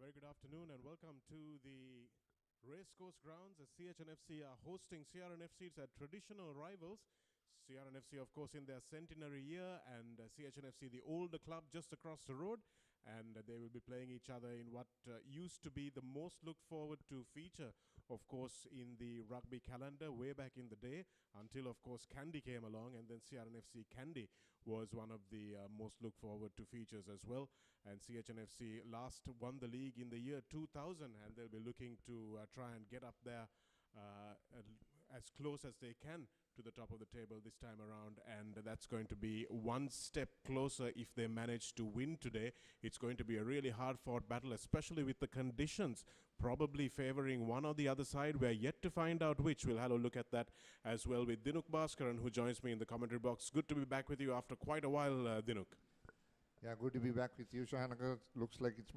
Very good afternoon and welcome to the Racecourse Grounds as CHNFC are hosting CRNFC. It's their traditional rivals. CRNFC, of course, in their centenary year, and CHNFC, the older club just across the road. And they will be playing each other in what used to be the most looked forward to feature, of course, in the rugby calendar way back in the day, until, of course, Kandy came along, and then CRNFC Kandy was one of the most looked forward to features as well. And CHNFC last won the league in the year 2000, and they'll be looking to try and get up there as close as they can to the top of the table this time around, and that's going to be one step closer if they manage to win today. It's going to be a really hard-fought battle, especially with the conditions probably favoring one or the other side. We're yet to find out which. We'll have a look at that as well with Dinuk Bhaskaran, who joins me in the commentary box. Good to be back with you after quite a while, Dinuk. Yeah, good to be back with you, Shahanaka. Looks like it's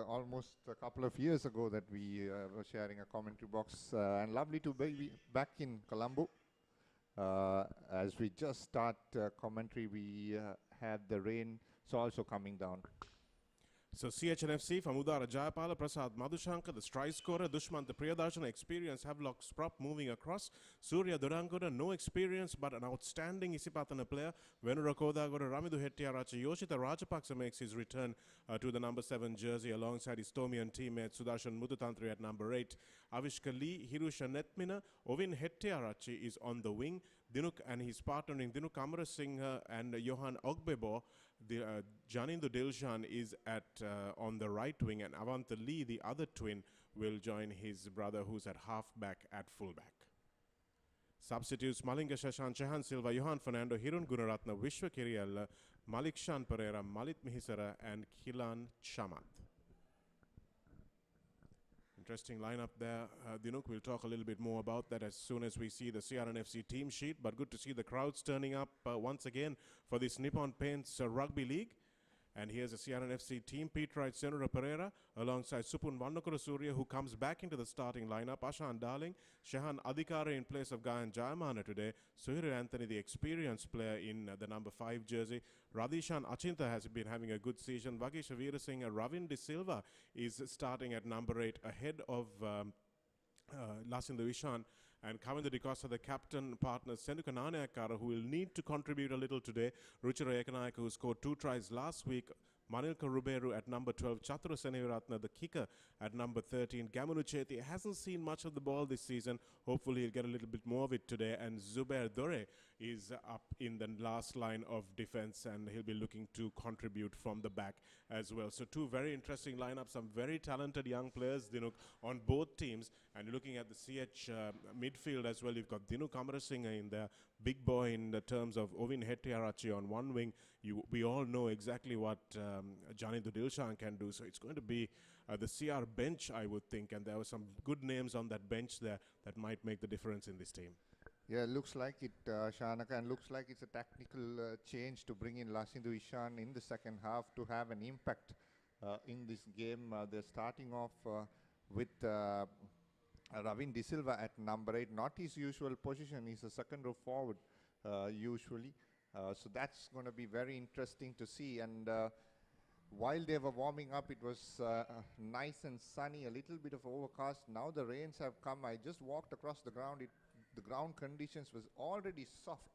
almost a couple of years ago that we were sharing a commentary box, and lovely to be back in Colombo. As we just start commentary, we have the rain also coming down. So CHNFC, Famudara Jayapala, Prasad Madhushankar, the strike scorer, Dushman, the Priyadarshana, experience, Havelock Sprop moving across, Surya Durangoda, no experience, but an outstanding Isipatana player, Venura Kodagoda, Ramidu Hettiaracha, Yoshita Rajapaksa makes his return to the number 7 jersey alongside his Tomian teammate Sudarshan Mudutantri at number 8. Avishka Lee, Hirusha Netmina, Ovin Hettiarachi is on the wing. Dinuk and his partner in Dinuk Amarasinghe and Johan Ogbebo, Janindu Dilshan is on the right wing, and Avanta Lee, the other twin, will join his brother who's at halfback at fullback. Substitutes Malinga Shashan, Chehan Silva, Johan Fernando, Hirun Gunaratna, Vishwa Kiriella, Malikshan Pereira, Malit Mihisara and Kilan Chamat. Interesting lineup there. Dinuk, we'll talk a little bit more about that as soon as we see the CRNFC team sheet, but good to see the crowds turning up once again for this Nippon Paints Rugby League. And here's a CRNFC team, Pete Wright, Senura Pereira, alongside Supun Vannakura Surya, who comes back into the starting lineup. Ashan Darling, Shahan Adhikara in place of Gayan Jayamana today. Suhir Anthony, the experienced player in the number 5 jersey. Radhishan Achinta has been having a good season. Vagisha Veerasinghe, Ravin De Silva is starting at number 8 ahead of Lasinda Vishan, and Kavinda Dikosa, the captain partner, Senduka Nanayakara, who will need to contribute a little today. Ruchira Ekanayaka, who scored 2 tries last week. Manilka Ruberu at number 12, Chatura Seneviratna, the kicker, at number 13. Gamunu Chethi hasn't seen much of the ball this season. Hopefully he'll get a little bit more of it today. And Zubair Dore is up in the last line of defense, and he'll be looking to contribute from the back as well. So 2 very interesting lineups, some very talented young players, Dinuk, on both teams. And looking at the CH midfield as well, you've got Dinuk Amarasinghe in there, big boy in the terms of Ovin Hettiarachi on one wing. We all know exactly what Janindu Dilshan can do, so it's going to be the CR bench, I would think, and there were some good names on that bench there that might make the difference in this team. Yeah, looks like it, Shanaka, and looks like it's a tactical change to bring in Lasindu Ishan in the second half to have an impact in this game. They're starting off with Ravin De Silva at number 8, not his usual position. He's a second row forward usually. So that's going to be very interesting to see. And while they were warming up, it was nice and sunny, a little bit of overcast. Now the rains have come. I just walked across the ground. The ground conditions was already soft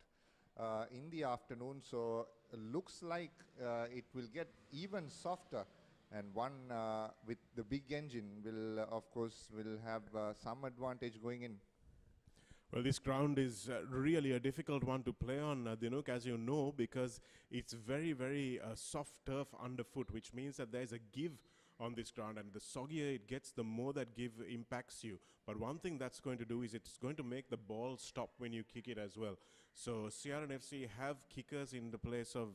in the afternoon. So looks like it will get even softer. And one with the big engine will, of course, will have some advantage going in. Well, this ground is really a difficult one to play on, Dinuk, as you know, because it's very, very soft turf underfoot, which means that there's a give on this ground, and the soggier it gets, the more that give impacts you. But one thing that's going to do is it's going to make the ball stop when you kick it as well. So CRNFC have kickers in the place of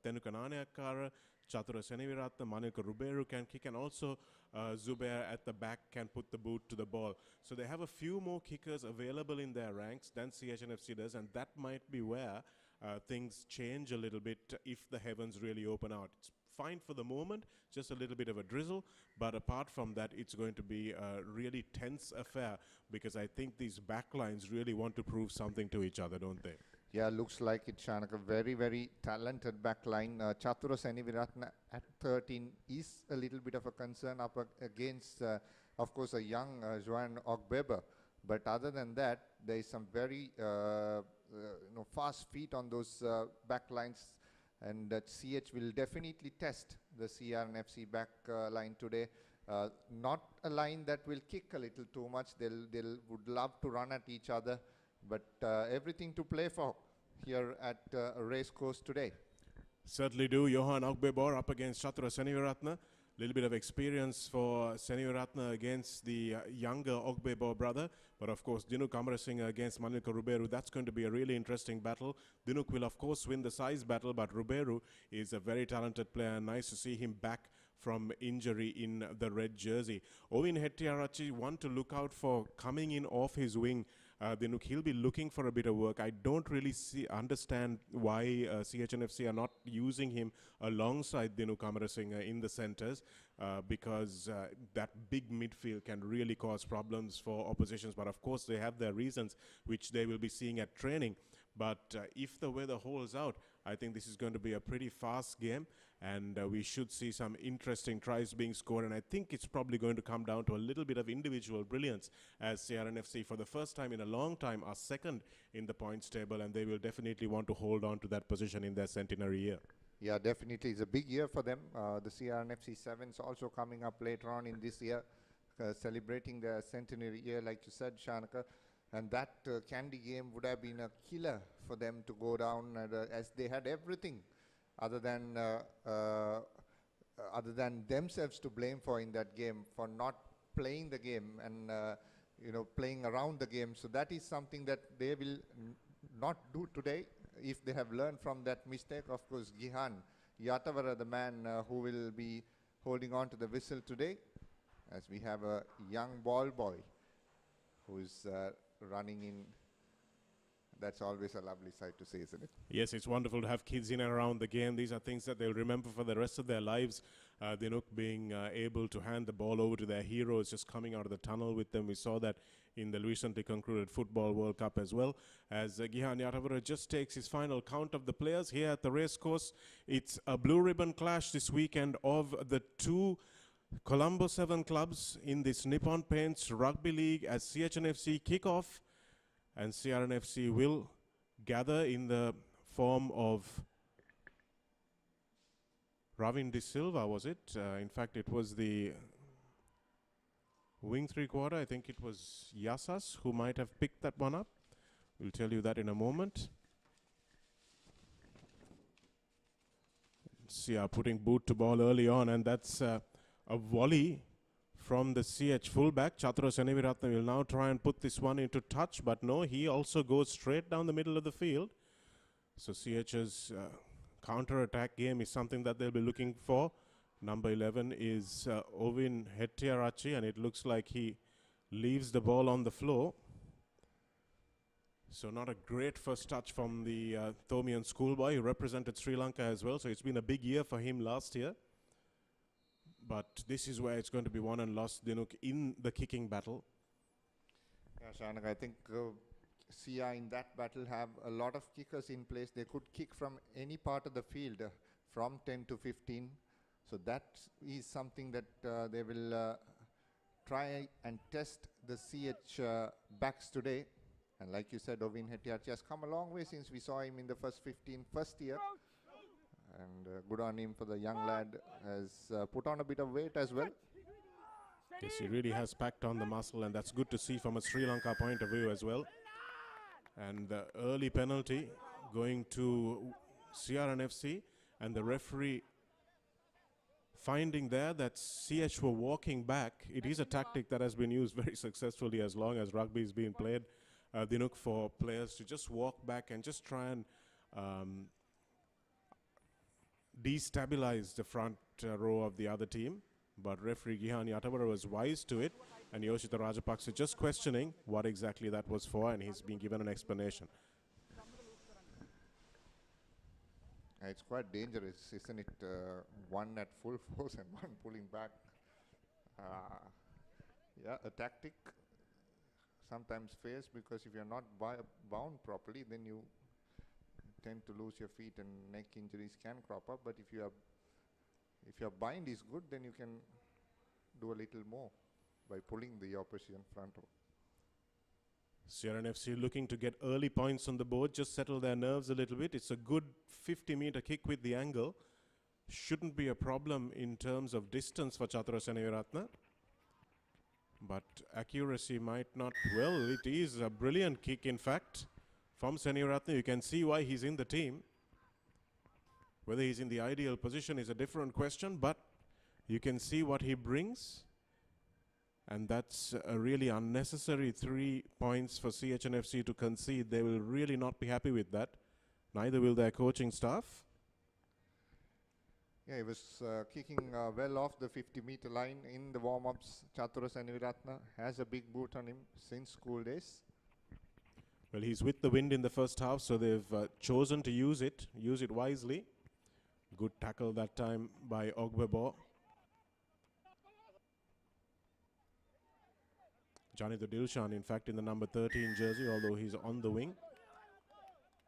Tenuka Nanayakara, Chatura Seneviratna, Manilka Ruberu can kick, and also Zubair at the back can put the boot to the ball. So they have a few more kickers available in their ranks than CHNFC does, and that might be where things change a little bit if the heavens really open out. It's fine for the moment, just a little bit of a drizzle, but apart from that, it's going to be a really tense affair, because I think these backlines really want to prove something to each other, don't they? Yeah, looks like it, Shanaka. Very, very talented back line. Chatura Seniviratna at 13 is a little bit of a concern up against, of course, a young Joan Ogbeber. But other than that, there is some very fast feet on those back lines. And that CH will definitely test the CRNFC back line today. Not a line that will kick a little too much. They'll would love to run at each other. But everything to play for here at Race Course today. Certainly do. Johan Ogbebor up against Chatura Seniviratna. A little bit of experience for Seniviratna against the younger Ogbebor brother. But of course, Dinuk Amarasinghe against Manilka Ruberu. That's going to be a really interesting battle. Dinuk will of course win the size battle, but Ruberu is a very talented player. Nice to see him back from injury in the red jersey. Ovin Hettiarachi, one to look out for coming in off his wing. Dinuk, he'll be looking for a bit of work. I don't really understand why CHNFC are not using him alongside Dinuk Amarasinghe in the centres, because that big midfield can really cause problems for oppositions. But of course, they have their reasons, which they will be seeing at training. But if the weather holds out, I think this is going to be a pretty fast game, and we should see some interesting tries being scored. And I think it's probably going to come down to a little bit of individual brilliance, as CRNFC for the first time in a long time are second in the points table, and they will definitely want to hold on to that position in their centenary year. Yeah, definitely. It's a big year for them. The CRNFC Sevens also coming up later on in this year, celebrating their centenary year, like you said, Shanaka. And that Candy game would have been a killer for them to go down, as they had everything other than themselves to blame for in that game, for not playing the game and playing around the game. So that is something that they will not do today if they have learned from that mistake. Of course, Gihan Yatavara, the man who will be holding on to the whistle today, as we have a young ball boy who is running in. That's always a lovely sight to see, isn't it? Yes, it's wonderful to have kids in and around the game. These are things that they'll remember for the rest of their lives. Dinuk being able to hand the ball over to their heroes, just coming out of the tunnel with them. We saw that in the recently concluded Football World Cup as well. As Gihan Yatavara just takes his final count of the players here at the race course. It's a blue ribbon clash this weekend of the two Colombo 7 clubs in this Nippon Paints Rugby League, as CHNFC kick off, and CRNFC will gather in the form of Ravin De Silva, was it? In fact, it was the wing three-quarter. I think it was Yasas who might have picked that one up. We'll tell you that in a moment. Sia putting boot to ball early on, and that's a volley from the CH fullback. Chatura Seniviratna will now try and put this one into touch, but no, he also goes straight down the middle of the field. So CH's counter-attack game is something that they'll be looking for. Number 11 is Ovin Hettiarachi, and it looks like he leaves the ball on the floor. So not a great first touch from the Thomian schoolboy, who represented Sri Lanka as well. So it's been a big year for him last year. But this is where it's going to be won and lost, Dinuk, in the kicking battle. Yeah, Shanak, I think Sia in that battle have a lot of kickers in place. They could kick from any part of the field, from 10 to 15. So that is something that they will try and test the CH backs today. And like you said, Ovin Hettiarachi has come a long way since we saw him in the first year. And good on him for the young lad, has put on a bit of weight as well. Yes, he really has packed on the muscle, and that's good to see from a Sri Lanka point of view as well. And the early penalty going to CRNFC, and the referee finding there that CH were walking back. It is a tactic that has been used very successfully as long as rugby is being played, Dinuk, for players to just walk back and just try and destabilize the front row of the other team. But referee Gihan Yatavara was wise to it, and Yoshita Rajapaksa just questioning what exactly that was for, and he's been given an explanation. It's quite dangerous, isn't it? One at full force and one pulling back. Yeah, a tactic sometimes fails, because if you're not bound properly, then you tend to lose your feet and neck injuries can crop up. But if your bind is good, then you can do a little more by pulling the opposition front. Sierra FC looking to get early points on the board, just settle their nerves a little bit. It's a good 50-meter kick with the angle. Shouldn't be a problem in terms of distance for Chatura Seneviratne. But accuracy might not. Well, it is a brilliant kick, in fact, from Seneviratne. You can see why he's in the team. Whether he's in the ideal position is a different question, but you can see what he brings. And that's a really unnecessary 3 points for CHNFC to concede. They will really not be happy with that. Neither will their coaching staff. Yeah, he was kicking well off the 50-meter line in the warm-ups. Chatura Seneviratne has a big boot on him since school days. Well, he's with the wind in the first half, so they've chosen to use it wisely. Good tackle that time by Ogbebo. Janitha Dilshan, in fact, in the number 13 jersey, although he's on the wing.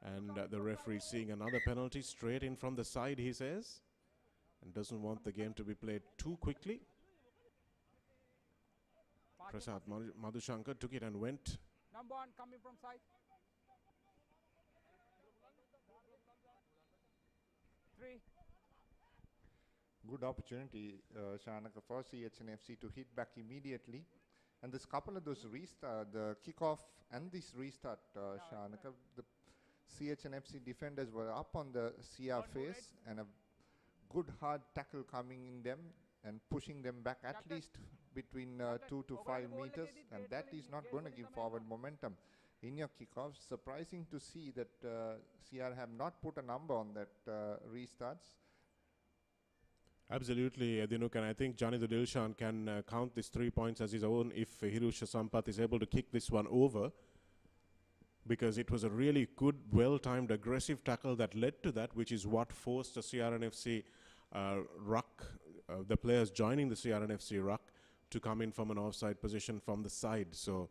And the referee seeing another penalty straight in from the side, he says, and doesn't want the game to be played too quickly. Prasad Madhushankar took it and went. Number 1 coming from side. 3. Good opportunity, Shanaka, for CHNFC to hit back immediately. And this couple of those restart, the kickoff and this restart, Shanaka, the CHNFC defenders were up on the CR face and a good hard tackle coming in them and pushing them back at least between 2 to 5 meters, and that is not going to give forward momentum in your kickoffs. Surprising to see that CR have not put a number on that restarts. Absolutely, Dinuk, and I think Janitha Dilshan can count these 3 points as his own if Hirusha Sampath is able to kick this one over, because it was a really good, well-timed, aggressive tackle that led to that, which is what forced the CRNFC ruck, the players joining the CRNFC ruck, to come in from an offside position from the side. So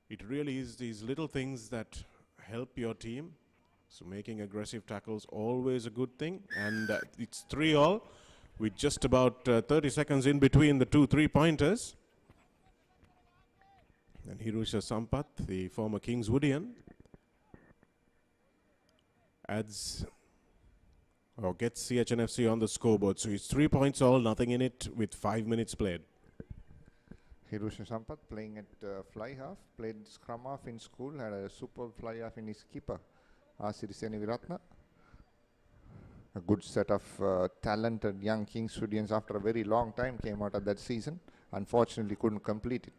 it really is these little things that help your team. So making aggressive tackles, always a good thing. And it's 3-all with just about 30 seconds in between the 2 3-pointers. And Hirusha Sampath, the former Kingswoodian, adds or gets CHNFC on the scoreboard. So it's 3 points all, nothing in it with 5 minutes played. Hirusha Sampath playing at fly half, played scrum half in school, had a superb fly half in his keeper, Asiri Seneviratne. A good set of talented young Kingswoodians after a very long time came out of that season. Unfortunately couldn't complete it.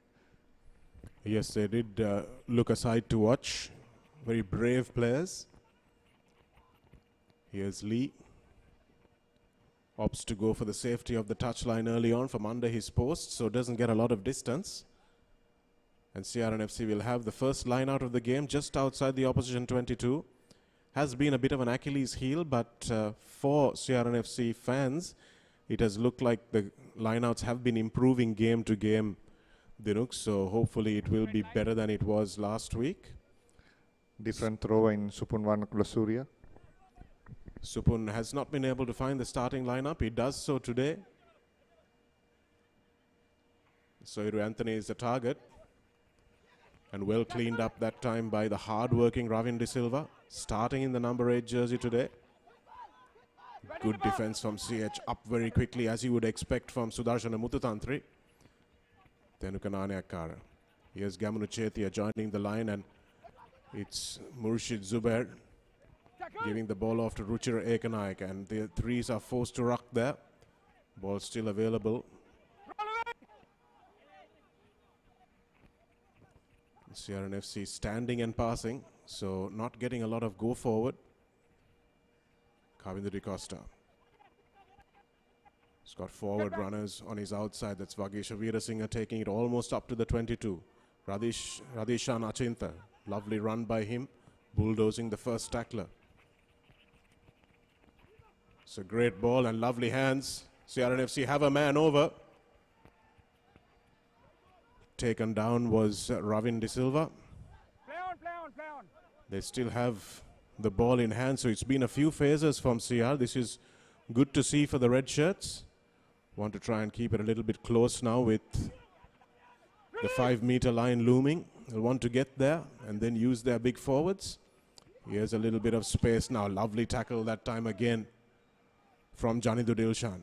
Yes, they did look aside to watch. Very brave players. Here's Lee. Opts to go for the safety of the touchline early on from under his post, so doesn't get a lot of distance. And CRNFC will have the first line out of the game just outside the opposition 22. Has been a bit of an Achilles heel, but for CRNFC fans, it has looked like the lineouts have been improving game to game, Dinuk, so hopefully it will be better than it was last week. Different throw in Supun Varnakula Surya. Supun has not been able to find the starting lineup. He does so today. Soiru Anthony is the target. And well cleaned up that time by the hard-working Ravin De Silva, starting in the number 8 jersey today. Good defense from CH, up very quickly as you would expect from Sudarshana Muthutantri. Tenuka Naneakara. Here's Gamunu Chetia joining the line, and it's Murshid Zubair giving the ball off to Ruchira Ekanaik, and the threes are forced to ruck there. Ball still available. CRNFC standing and passing, so not getting a lot of go forward. Kavindu De Costa. He's got forward runners on his outside. That's Vagesha Veerasinghe taking it almost up to the 22. Radishan Achinta. Lovely run by him, bulldozing the first tackler. It's a great ball and lovely hands. CRNFC have a man over. Taken down was Ravin De Silva. Play on. They still have the ball in hand. So it's been a few phases from CR. This is good to see for the red shirts. Want to try and keep it a little bit close now with the 5-meter line looming. They'll want to get there and then use their big forwards. Here's a little bit of space now. Lovely tackle that time again from Janidu Dilshan.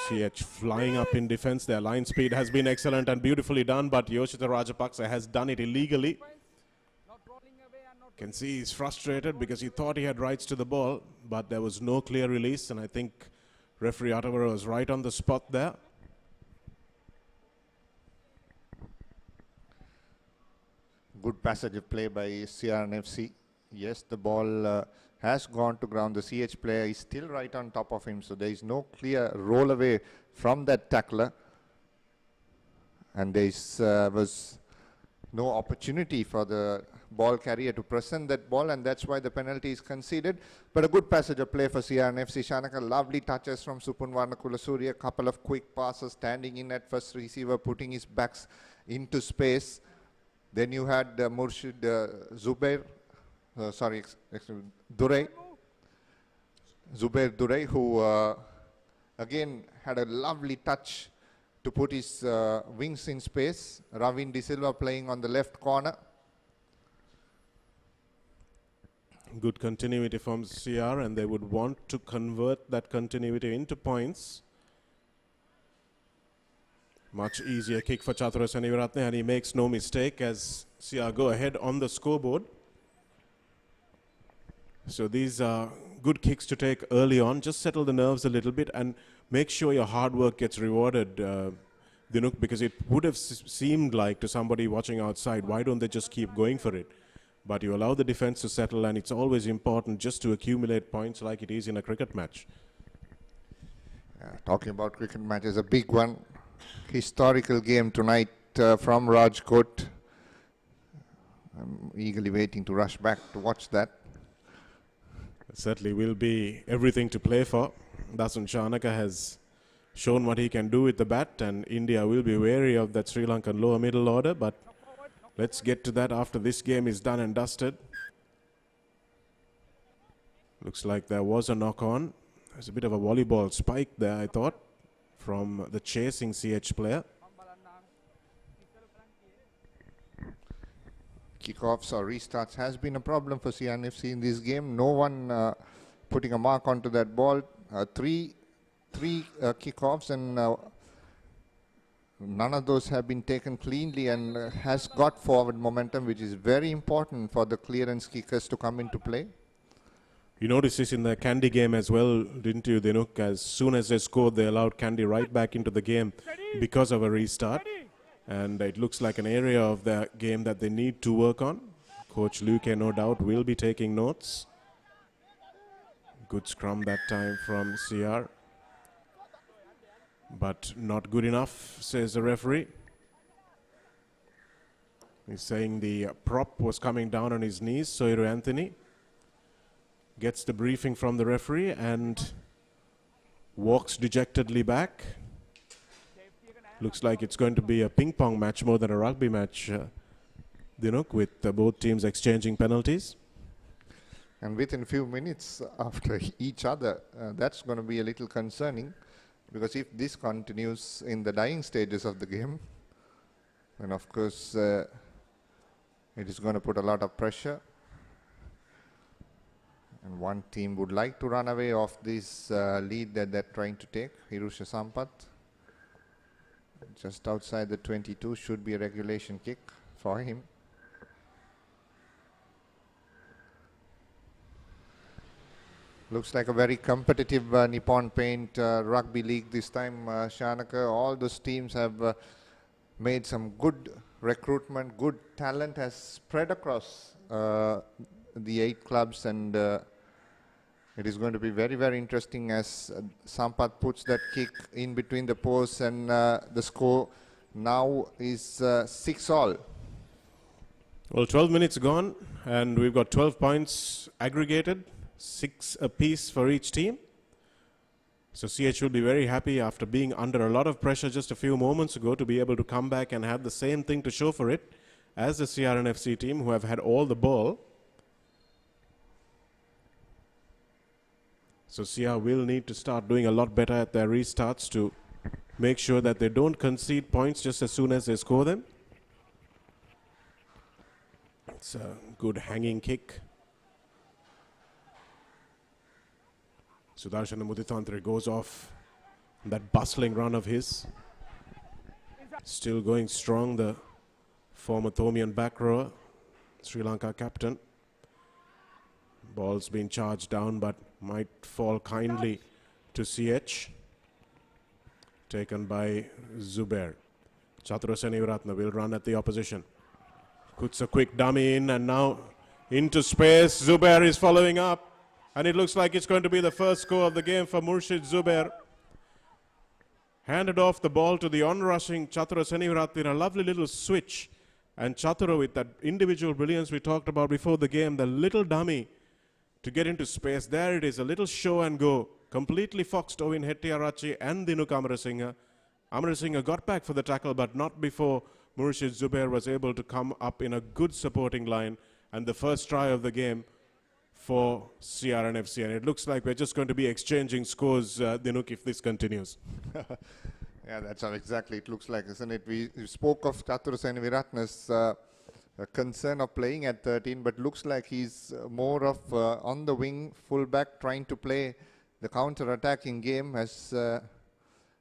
CH flying up in defense. Their line speed has been excellent and beautifully done, but Yoshita Rajapaksa has done it illegally. Can see he's frustrated because he thought he had rights to the ball, but there was no clear release, and I think referee Atavara was right on the spot there. Good passage of play by CRNFC. Yes, the ball has gone to ground. The CH player is still right on top of him, so there is no clear roll away from that tackler. And there was no opportunity for the ball carrier to present that ball, and that's why the penalty is conceded. But a good passage of play for CRNFC. Shanaka, lovely touches from Supunwarna Kulasuri, a couple of quick passes, standing in at first receiver, putting his backs into space. Then you had Murshid Zubair Durai, who again had a lovely touch to put his wings in space. Ravin De Silva playing on the left corner. Good continuity from CR, and they would want to convert that continuity into points. Much easier kick for Chatura Senivaratne, and he makes no mistake as CR go ahead on the scoreboard. So these are good kicks to take early on. Just settle the nerves a little bit and make sure your hard work gets rewarded, Dinuk, because it would have seemed like to somebody watching outside, why don't they just keep going for it? But you allow the defense to settle, and it's always important just to accumulate points like it is in a cricket match. Talking about cricket matches, a big one. Historical game tonight from Rajkot. I'm eagerly waiting to rush back to watch that. It certainly will be everything to play for. Dasun Shanaka has shown what he can do with the bat, and India will be wary of that Sri Lankan lower middle order, but let's get to that after this game is done and dusted. Looks like there was a knock on. There's a bit of a volleyball spike there, I thought, from the chasing CH player. Kickoffs or restarts has been a problem for CNFC in this game. No one putting a mark onto that ball. Three kickoffs, and none of those have been taken cleanly, and has got forward momentum, which is very important for the clearance kickers to come into play. You noticed this in the Kandy game as well, didn't you, Dinuk? As soon as they scored, they allowed Kandy right back into the game because of a restart. And it looks like an area of the game that they need to work on. Coach Luke, no doubt, will be taking notes. Good scrum that time from CR. But not good enough, says the referee. He's saying the prop was coming down on his knees. Soiru Anthony gets the briefing from the referee and walks dejectedly back. Looks like it's going to be a ping pong match more than a rugby match, Dinuk, with both teams exchanging penalties. And within a few minutes after each other, that's going to be a little concerning, because if this continues in the dying stages of the game, then of course it is going to put a lot of pressure. And one team would like to run away off this lead that they're trying to take. Hirusha Sampath, just outside the 22, should be a regulation kick for him. Looks like a very competitive Nippon Paint Rugby League this time, Shanaka. All those teams have made some good recruitment, good talent has spread across the 8 clubs, and it is going to be very, very interesting as Sampath puts that kick in between the posts, and the score now is 6-all. Well, 12 minutes gone, and we've got 12 points aggregated, 6 apiece for each team. So CH will be very happy after being under a lot of pressure just a few moments ago to be able to come back and have the same thing to show for it. as the CRNFC team, who have had all the ball. So CR will need to start doing a lot better at their restarts to make sure that they don't concede points just as soon as they score them. It's a good hanging kick. Sudarshana Mudithantre goes off that bustling run of his. Still going strong, the former Thomian back rower, Sri Lanka captain. Ball's been charged down but might fall kindly to CH. Taken by Zubair. Chatura Senivaratne will run at the opposition. Puts a quick dummy in and now into space. Zubair is following up. And it looks like it's going to be the first score of the game for Murshid Zubair. Handed off the ball to the on-rushing Chatura Senivaratne in a lovely little switch. And Chatura, with that individual brilliance we talked about before the game, the little dummy to get into space. There it is, a little show and go. Completely foxed Ovin Hettiarachchi and Dinuk Amarasinghe. Amarasinghe got back for the tackle, but not before Murshid Zubair was able to come up in a good supporting line. And the first try of the game for CRNFC. And it looks like we're just going to be exchanging scores, Dinuk, if this continues. Yeah, that's how exactly it looks like, isn't it? We spoke of Chatura Senivaratne's concern of playing at 13, but looks like he's more of on the wing, fullback, trying to play the counter-attacking game. Has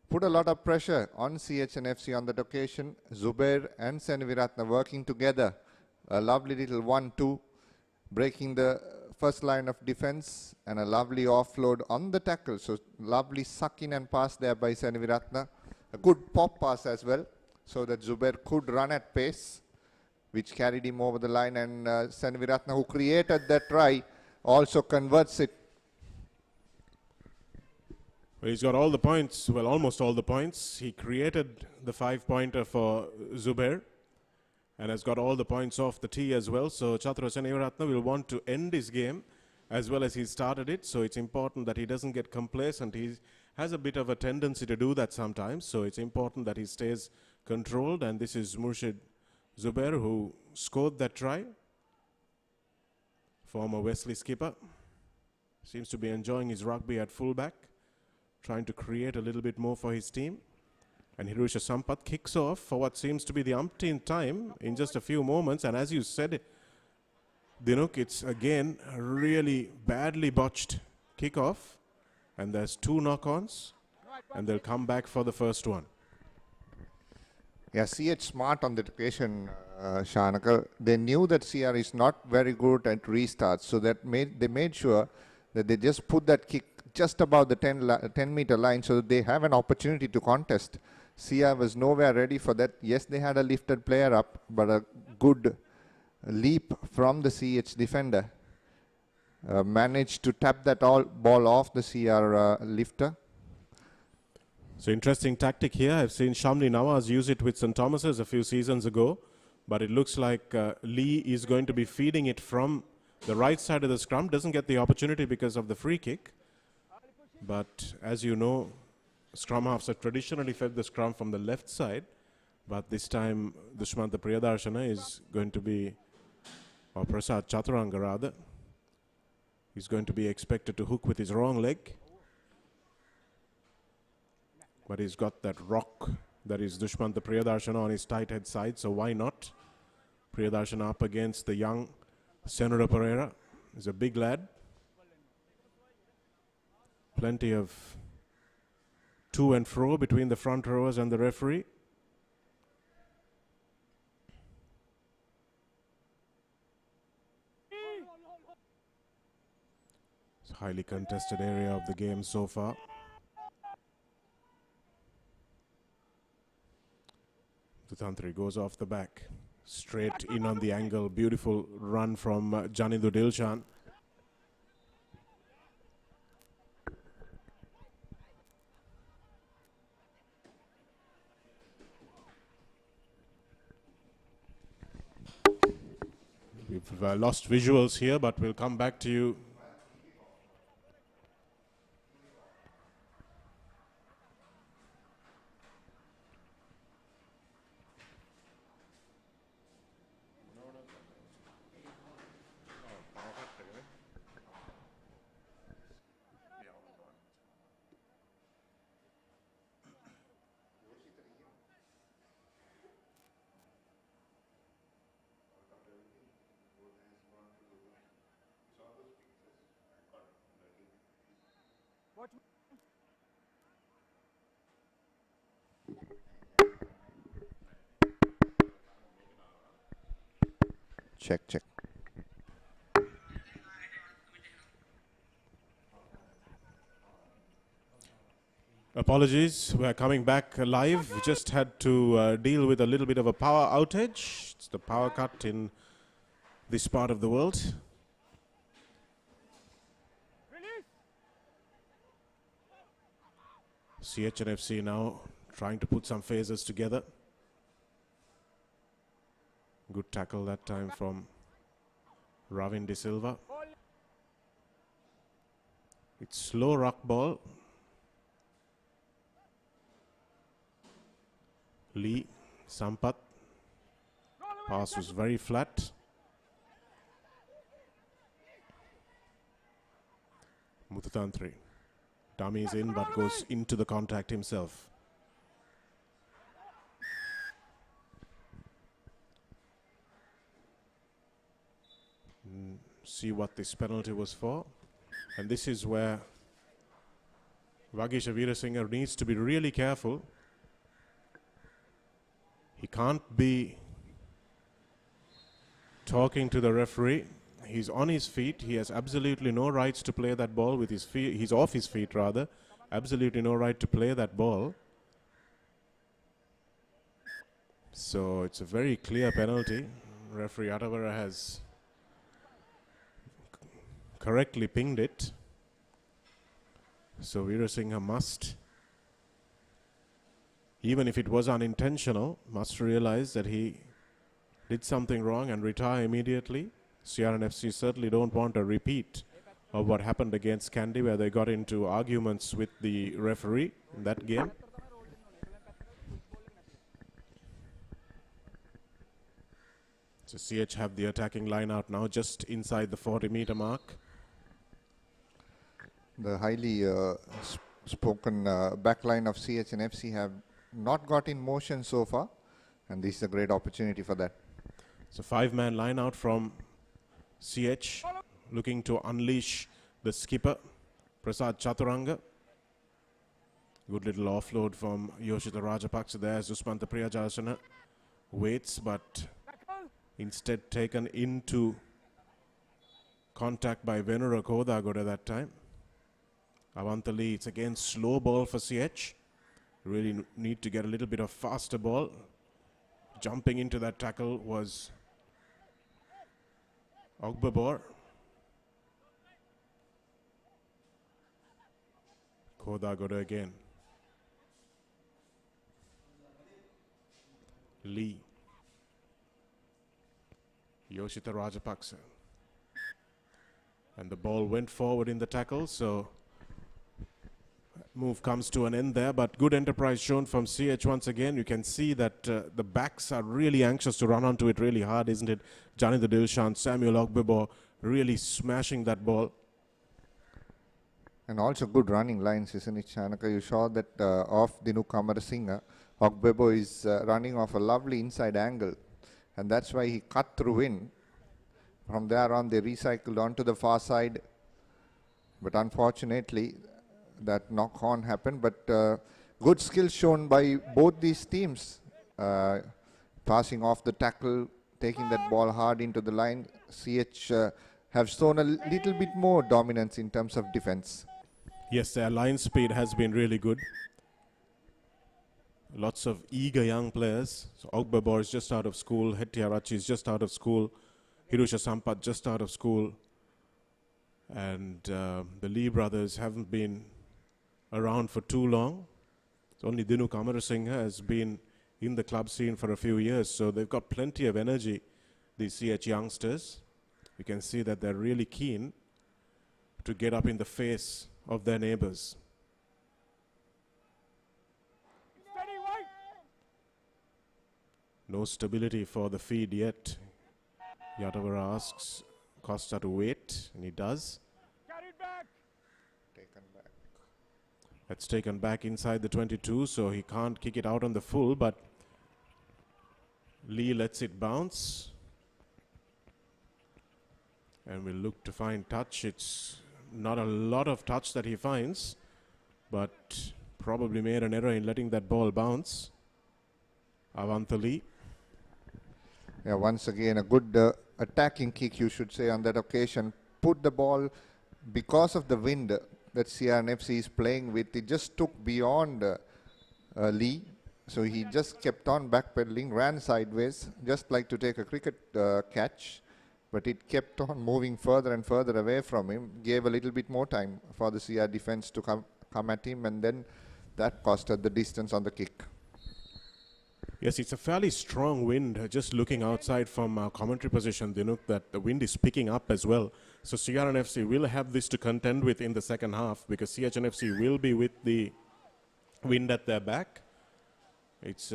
put a lot of pressure on CHNFC on that occasion. Zubair and Senivaratne working together. A lovely little 1-2, breaking the first line of defense, and a lovely offload on the tackle. So lovely suck in and pass there by Senivaratne. A good pop pass as well, so that Zubair could run at pace, which carried him over the line, and Senivaratne, who created that try, also converts it. Well, he's got all the points, well, almost all the points. He created the 5-pointer for Zubair and has got all the points off the tee as well. So Chatura Senivaratne will want to end his game as well as he started it. So it's important that he doesn't get complacent. He has a bit of a tendency to do that sometimes. So it's important that he stays controlled. And this is Murshid Zubair, who scored that try. Former Wesley skipper. Seems to be enjoying his rugby at fullback, trying to create a little bit more for his team. And Hirusha Sampath kicks off for what seems to be the umpteenth time in just a few moments. And as you said, Dinuk, it's again a really badly botched kickoff. And there's 2 knock-ons. And they'll come back for the first one. Yeah, CH smart on that occasion, Shanaka. They knew that CR is not very good at restarts. So that they made sure that they just put that kick just above the 10-meter line so that they have an opportunity to contest. CR was nowhere ready for that. Yes, they had a lifted player up, but a good leap from the CH defender managed to tap that ball off the CR lifter. So interesting tactic here. I've seen Shamni Nawaz use it with St. Thomas's a few seasons ago, but it looks like Lee is going to be feeding it from the right side of the scrum. Doesn't get the opportunity because of the free kick. But as you know, scrum halves have traditionally fed the scrum from the left side. But this time, Dushmantha Priyadarshana is going to be, or Prasad Chaturanga rather, he's going to be expected to hook with his wrong leg. But he's got that rock that is Dushmantha Priyadarshana on his tight head side, so why not? Priyadarshana up against the young Senura Pereira. He's a big lad. Plenty of to and fro between the front rowers and the referee. It's a highly contested area of the game so far. Duthantri goes off the back, straight in on the angle. Beautiful run from Janindu Dilshan. We've lost visuals here, but we'll come back to you. Watch. Check, check. Apologies, we're coming back live. We just had to deal with a little bit of a power outage. It's the power cut in this part of the world. Release. CHNFC now trying to put some phases together. Good tackle that time from Ravin De Silva. Ball. It's slow ruck ball. Lee, Sampath. Pass was very flat. Muthutantri. Dummy is in but goes into the contact himself. See what this penalty was for. And this is where Vagisha Veerasinghe needs to be really careful. He can't be talking to the referee. He's on his feet. He has absolutely no rights to play that ball with his feet. He's off his feet rather. Absolutely no right to play that ball. So it's a very clear penalty. Referee Atavara has correctly pinged it. So Veerasinghe must, even if it was unintentional, must realize that he did something wrong and retire immediately. CRNFC certainly don't want a repeat of what happened against Kandy, where they got into arguments with the referee in that game. So CH have the attacking line out now, just inside the 40-meter mark. The highly spoken backline of CH and FC have not got in motion so far, and this is a great opportunity for that. It's a 5-man line out from CH, looking to unleash the skipper, Prasad Chaturanga. Good little offload from Yoshita Rajapaksa there. Suspanta Priyajalasana waits, but instead taken into contact by Venura Kodagoda that time. Avantali, it's again slow ball for CH. Really need to get a little bit of faster ball. Jumping into that tackle was Ogbabor. Kodagoda again. Lee. Yoshita Rajapaksa. And the ball went forward in the tackle, so move comes to an end there, but good enterprise shown from CH once again. You can see that the backs are really anxious to run onto it really hard, isn't it? Janitha Dilshan, Samuel Ogbebo really smashing that ball. And also good running lines, isn't it, Shanaka? You saw that off Dinu Kamarasinghe, Ogbebo is running off a lovely inside angle, and that's why he cut through in. From there on, they recycled onto the far side, but unfortunately, that knock-on happened. But good skill shown by both these teams, passing off the tackle, taking that ball hard into the line. CH have shown a little bit more dominance in terms of defense. Yes, their line speed has been really good. Lots of eager young players. So Ogbabor is just out of school. Hettiarachi is just out of school. Hirusha Sampath just out of school. And the Lee brothers haven't been around for too long. So only Dinu Kamarasinghe has been in the club scene for a few years. So they've got plenty of energy, these CH youngsters. You can see that they're really keen to get up in the face of their neighbors. Steady, wide. No stability for the feed yet. Yatavara asks Costa to wait, and he does. Carry it back. Taken back. That's taken back inside the 22, so he can't kick it out on the full, but Lee lets it bounce. And will look to find touch. It's not a lot of touch that he finds. but probably made an error in letting that ball bounce. Avanthali. Yeah, once again, a good attacking kick, you should say, on that occasion. Put the ball, because of the wind that CRNFC is playing with, it just took beyond Lee. So he just kept on backpedaling, ran sideways, just like to take a cricket catch. But it kept on moving further and further away from him, gave a little bit more time for the CR defense to come at him, and then that costed the distance on the kick. Yes, it's a fairly strong wind. Just looking outside from our commentary position, Dinuk, that the wind is picking up as well. So CRNFC will have this to contend with in the second half, because CHNFC will be with the wind at their back. It's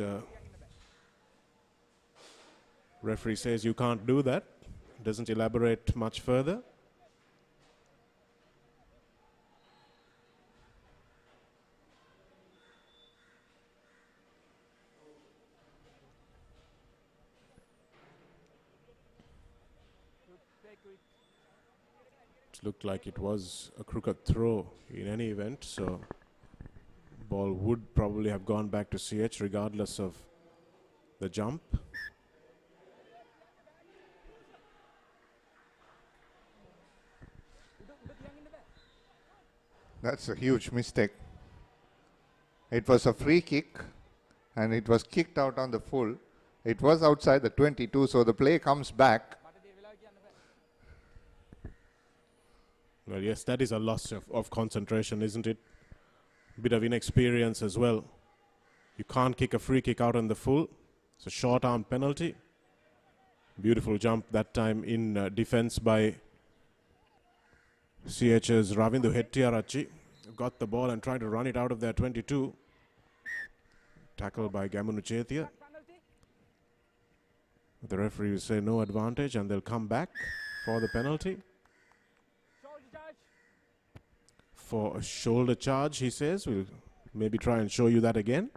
referee says you can't do that. Doesn't elaborate much further. It looked like it was a crooked throw in any event, so ball would probably have gone back to CH regardless of the jump. That's a huge mistake. It was a free kick and it was kicked out on the full. It was outside the 22, so the play comes back. Well, yes, that is a loss of concentration, isn't it? Bit of inexperience as well. You can't kick a free kick out on the full. It's a short arm penalty. Beautiful jump that time in defense by CH's Ravindu Hettiarachchi. Got the ball and tried to run it out of their 22. Tackled by Gamunu Chetia. The referee will say no advantage and they'll come back for the penalty. For a shoulder charge, he says. We'll maybe try and show you that again.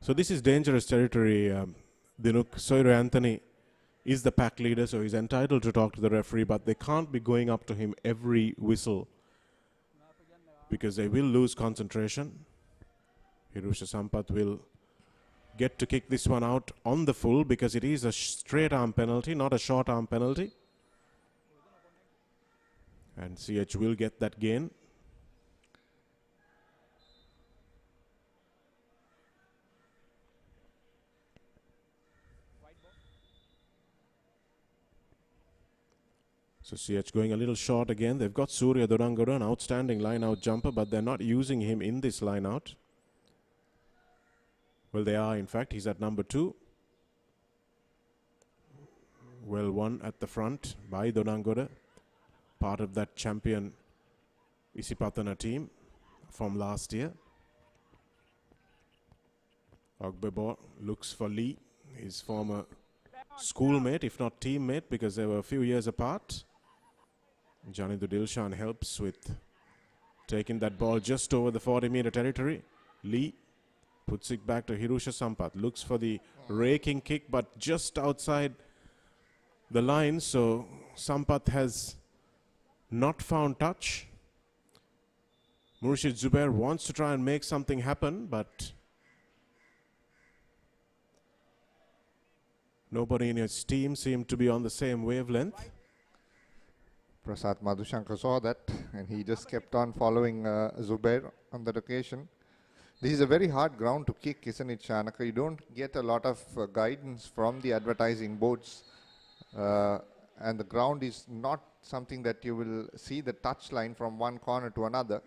So this is dangerous territory, Dinuk. Soiro Anthony is the pack leader, so he's entitled to talk to the referee, but they can't be going up to him every whistle because they will lose concentration. Hirusha Sampath will get to kick this one out on the full because it is a straight arm penalty, not a short arm penalty. And CH will get that gain. So CH going a little short again. They've got Surya Durangara, an outstanding line-out jumper, but they're not using him in this line-out. Well, they are, in fact. He's at number 2. Well won at the front by Durangara, part of that champion Isipatana team from last year. Ogbebo looks for Lee, his former schoolmate, if not teammate, because they were a few years apart. Janindu Dilshan helps with taking that ball just over the 40-meter territory. Lee puts it back to Hirusha Sampath. Looks for the raking kick, but just outside the line. So Sampath has not found touch. Murshid Zubair wants to try and make something happen, but nobody in his team seemed to be on the same wavelength. Prasad Madhushankar saw that and he just kept on following Zubair on that occasion. This is a very hard ground to kick, isn't it, Shanaka? You don't get a lot of guidance from the advertising boards, and the ground is not something that you will see the touch line from one corner to another.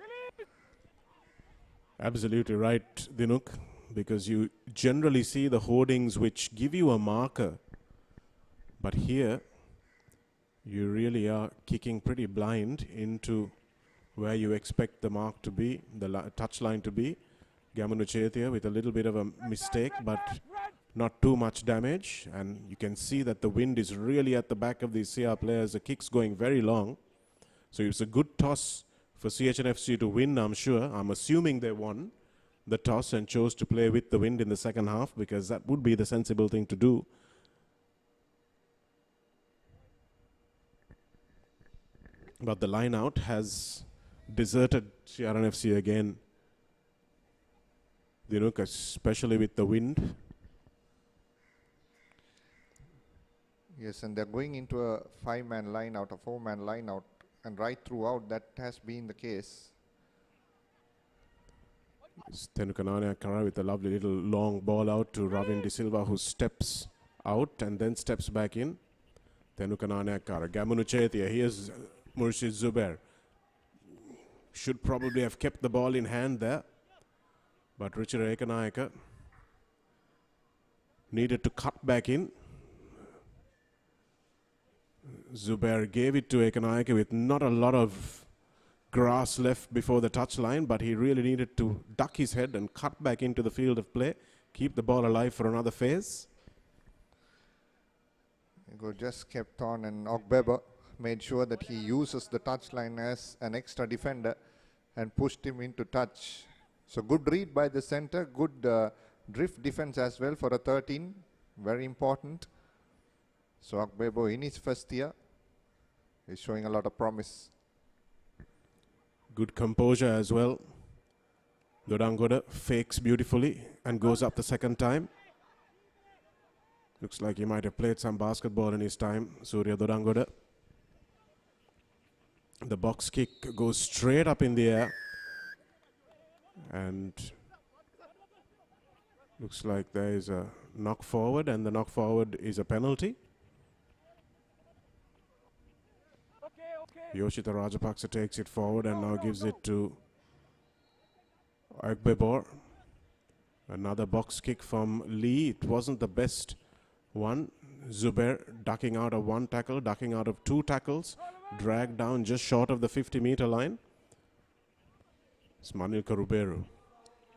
Absolutely right, Dinuk, because you generally see the hoardings which give you a marker, but here you really are kicking pretty blind into where you expect the mark to be, the touch line to be. Gamunu Chetia with a little bit of a mistake, but not too much damage. And you can see that the wind is really at the back of these CR players. The kick's going very long. So it's a good toss for CHNFC to win, I'm sure. I'm assuming they won the toss and chose to play with the wind in the second half, because that would be the sensible thing to do. But the line out has deserted Siaran FC again. Dinuk, especially with the wind. Yes, and they're going into a 5-man line out, a 4-man line out, and right throughout that has been the case. Tenukanane Akara with a lovely little long ball out to Ravin De Silva, who steps out and then steps back in. Tenukanane Akara. Gamunu Chetia. Here's Murshid Zubair. Should probably have kept the ball in hand there. But Richard Ekanayaka needed to cut back in. Zubair gave it to Ekanayaka with not a lot of grass left before the touchline, but he really needed to duck his head and cut back into the field of play, keep the ball alive for another phase. He just kept on, and Ogbeba made sure that he uses the touchline as an extra defender and pushed him into touch. So good read by the center, good drift defense as well for a 13, very important. So Ogbebo in his first year is showing a lot of promise. Good composure as well. Dodangoda fakes beautifully and goes up the second time. Looks like he might have played some basketball in his time, Surya Dodangoda. The box kick goes straight up in the air. And looks like there is a knock forward, and the knock forward is a penalty. Yoshita Rajapaksa takes it forward and now gives it to Agbebor. Another box kick from Lee. It wasn't the best one. Zubair ducking out of one tackle, ducking out of two tackles, dragged down just short of the 50-meter line. It's Manilka Ruberu.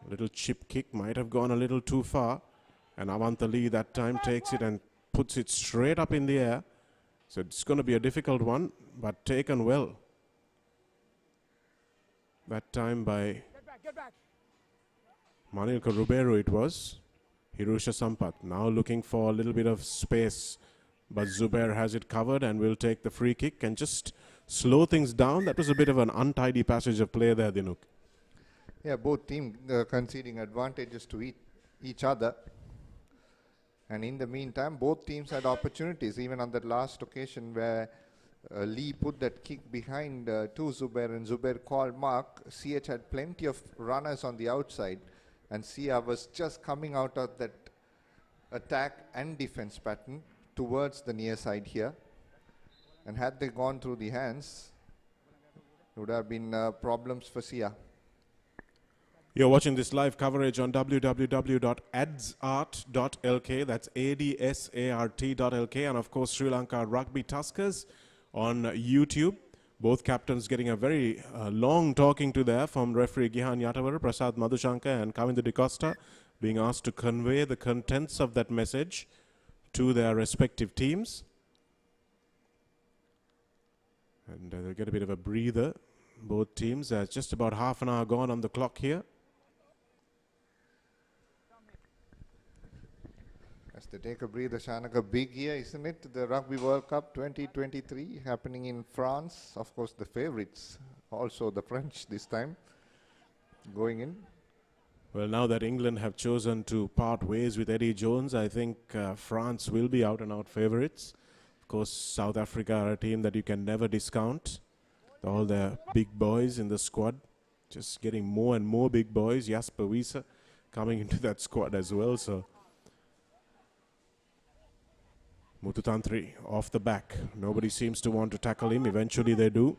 A little chip kick might have gone a little too far, and Avanta Lee that time takes it and puts it straight up in the air. So it's going to be a difficult one, but taken well. That time by Manilka Ruberu it was. Hirusha Sampath now looking for a little bit of space, but Zubair has it covered and will take the free kick and just slow things down. That was a bit of an untidy passage of play there, Dinuk. Yeah, both teams conceding advantages to each other. And in the meantime, both teams had opportunities, even on that last occasion where Lee put that kick behind to Zubair and Zubair called mark. CH had plenty of runners on the outside, and Sia was just coming out of that attack and defense pattern towards the near side here. And had they gone through the hands, it would have been problems for Sia. You're watching this live coverage on www.adsart.lk. That's ADSART.lk. And of course, Sri Lanka Rugby Tuskers on YouTube. Both captains getting a very long talking to there from referee Gihan Yatawara, Prasad Madhushankar and Kavindu De Costa, being asked to convey the contents of that message to their respective teams. And they'll get a bit of a breather, both teams. Just about half an hour gone on the clock here. As they take a breather, Shanaka, big year, isn't it? The Rugby World Cup 2023 happening in France. Of course, the favorites, also the French this time, going in. Well, now that England have chosen to part ways with Eddie Jones, I think France will be out and out favorites. Of course, South Africa are a team that you can never discount. All the big boys in the squad, just getting more and more big boys. Jasper Wiese coming into that squad as well. So Mututantri off the back. Nobody seems to want to tackle him. Eventually they do.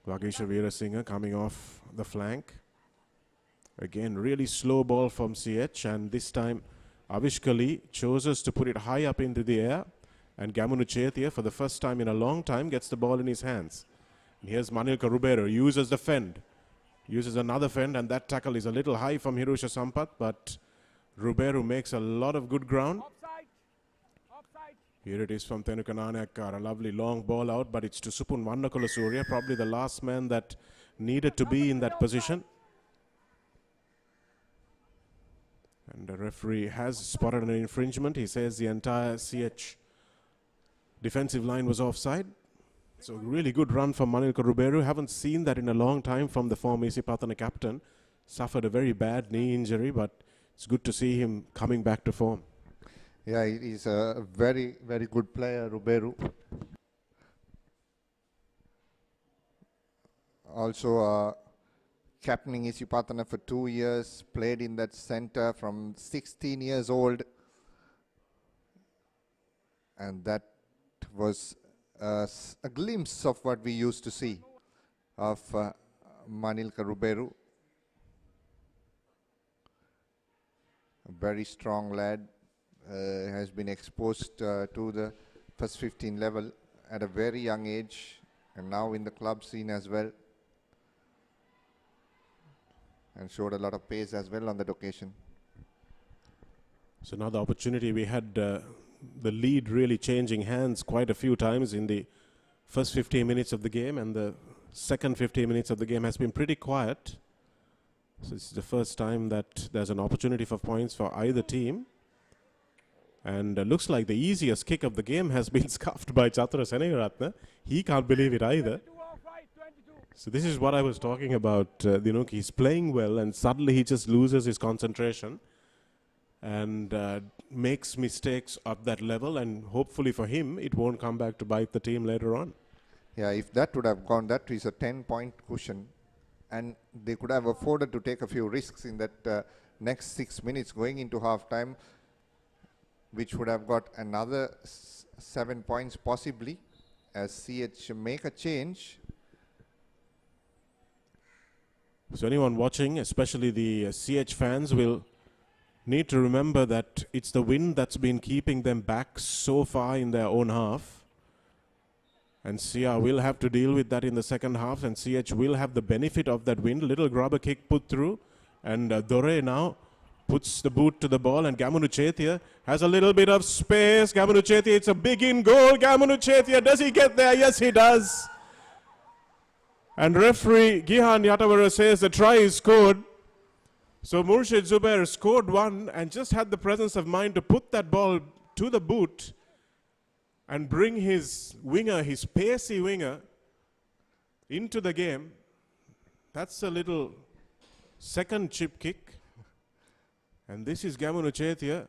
Vagisha Veerasinghe coming off the flank. Again, really slow ball from CH, and this time Avishkali chooses to put it high up into the air, and Gamunu Chetia, for the first time in a long time, gets the ball in his hands. And here's Manilka Ruberu, uses the fend, uses another fend, and that tackle is a little high from Hirusha Sampath, but Ruberu makes a lot of good ground. Here it is from Tenukanane Akkar, a lovely long ball out, but it's to Supun Vannakola Surya, probably the last man that needed to be in that position. And the referee has spotted an infringement. He says the entire CH defensive line was offside. So really good run from Lanka Rugby. Haven't seen that in a long time from the former Isipatana captain. Suffered a very bad knee injury, but it's good to see him coming back to form. Yeah, he's a very, very good player, Ruberu. Also captaining Isipatana for 2 years, played in that center from 16 years old. And that was a glimpse of what we used to see of Manilka Ruberu. A very strong lad, has been exposed to the first 15 level at a very young age and now in the club scene as well. And showed a lot of pace as well on that occasion. So now the opportunity, we had the lead really changing hands quite a few times in the first 15 minutes of the game, and the second 15 minutes of the game has been pretty quiet. So this is the first time that there's an opportunity for points for either team. And looks like the easiest kick of the game has been scuffed by Chatura Senegaratne. He can't believe it either. So this is what I was talking about. He's playing well and suddenly he just loses his concentration and makes mistakes at that level, and hopefully for him it won't come back to bite the team later on. Yeah, if that would have gone, that is a 10-point cushion, and they could have afforded to take a few risks in that next 6 minutes going into half time, which would have got another 7 points possibly as CH make a change. So anyone watching, especially the CH fans, will need to remember that it's the wind that's been keeping them back so far in their own half. And CR will have to deal with that in the second half, and CH will have the benefit of that wind. Little grubber kick put through, and Dore now puts the boot to the ball, and Gamunu Chetia has a little bit of space. Gamunu Chetia, it's a big in goal. Gamunu Chetia, does he get there? Yes, he does. And referee Gihan Yatavara says the try is scored. So Murshid Zubair scored one and just had the presence of mind to put that ball to the boot and bring his winger, his pacey winger, into the game. That's a little second chip kick. And this is Gamunu Chetia.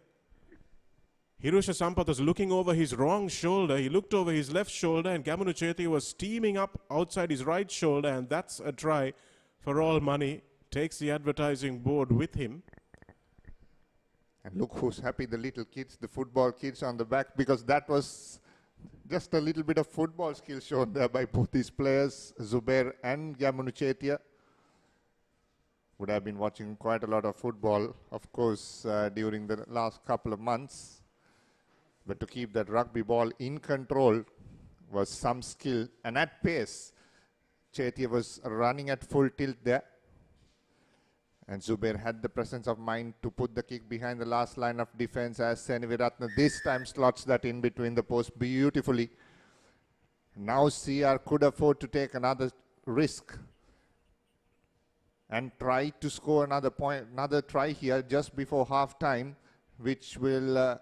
Hirusha Sampath was looking over his wrong shoulder. He looked over his left shoulder, and Gamunu Chetia was steaming up outside his right shoulder, and that's a try for all money. Takes the advertising board with him. And look who's happy, the little kids, the football kids on the back, because that was just a little bit of football skill shown there by both these players, Zubair and Gamunu Chetia. Would have been watching quite a lot of football, of course, during the last couple of months. But to keep that rugby ball in control was some skill. And at pace, Chetia was running at full tilt there. And Zubair had the presence of mind to put the kick behind the last line of defense as Seneviratne this time slots that in between the posts beautifully. Now CR could afford to take another risk and try to score another try here just before half time, which will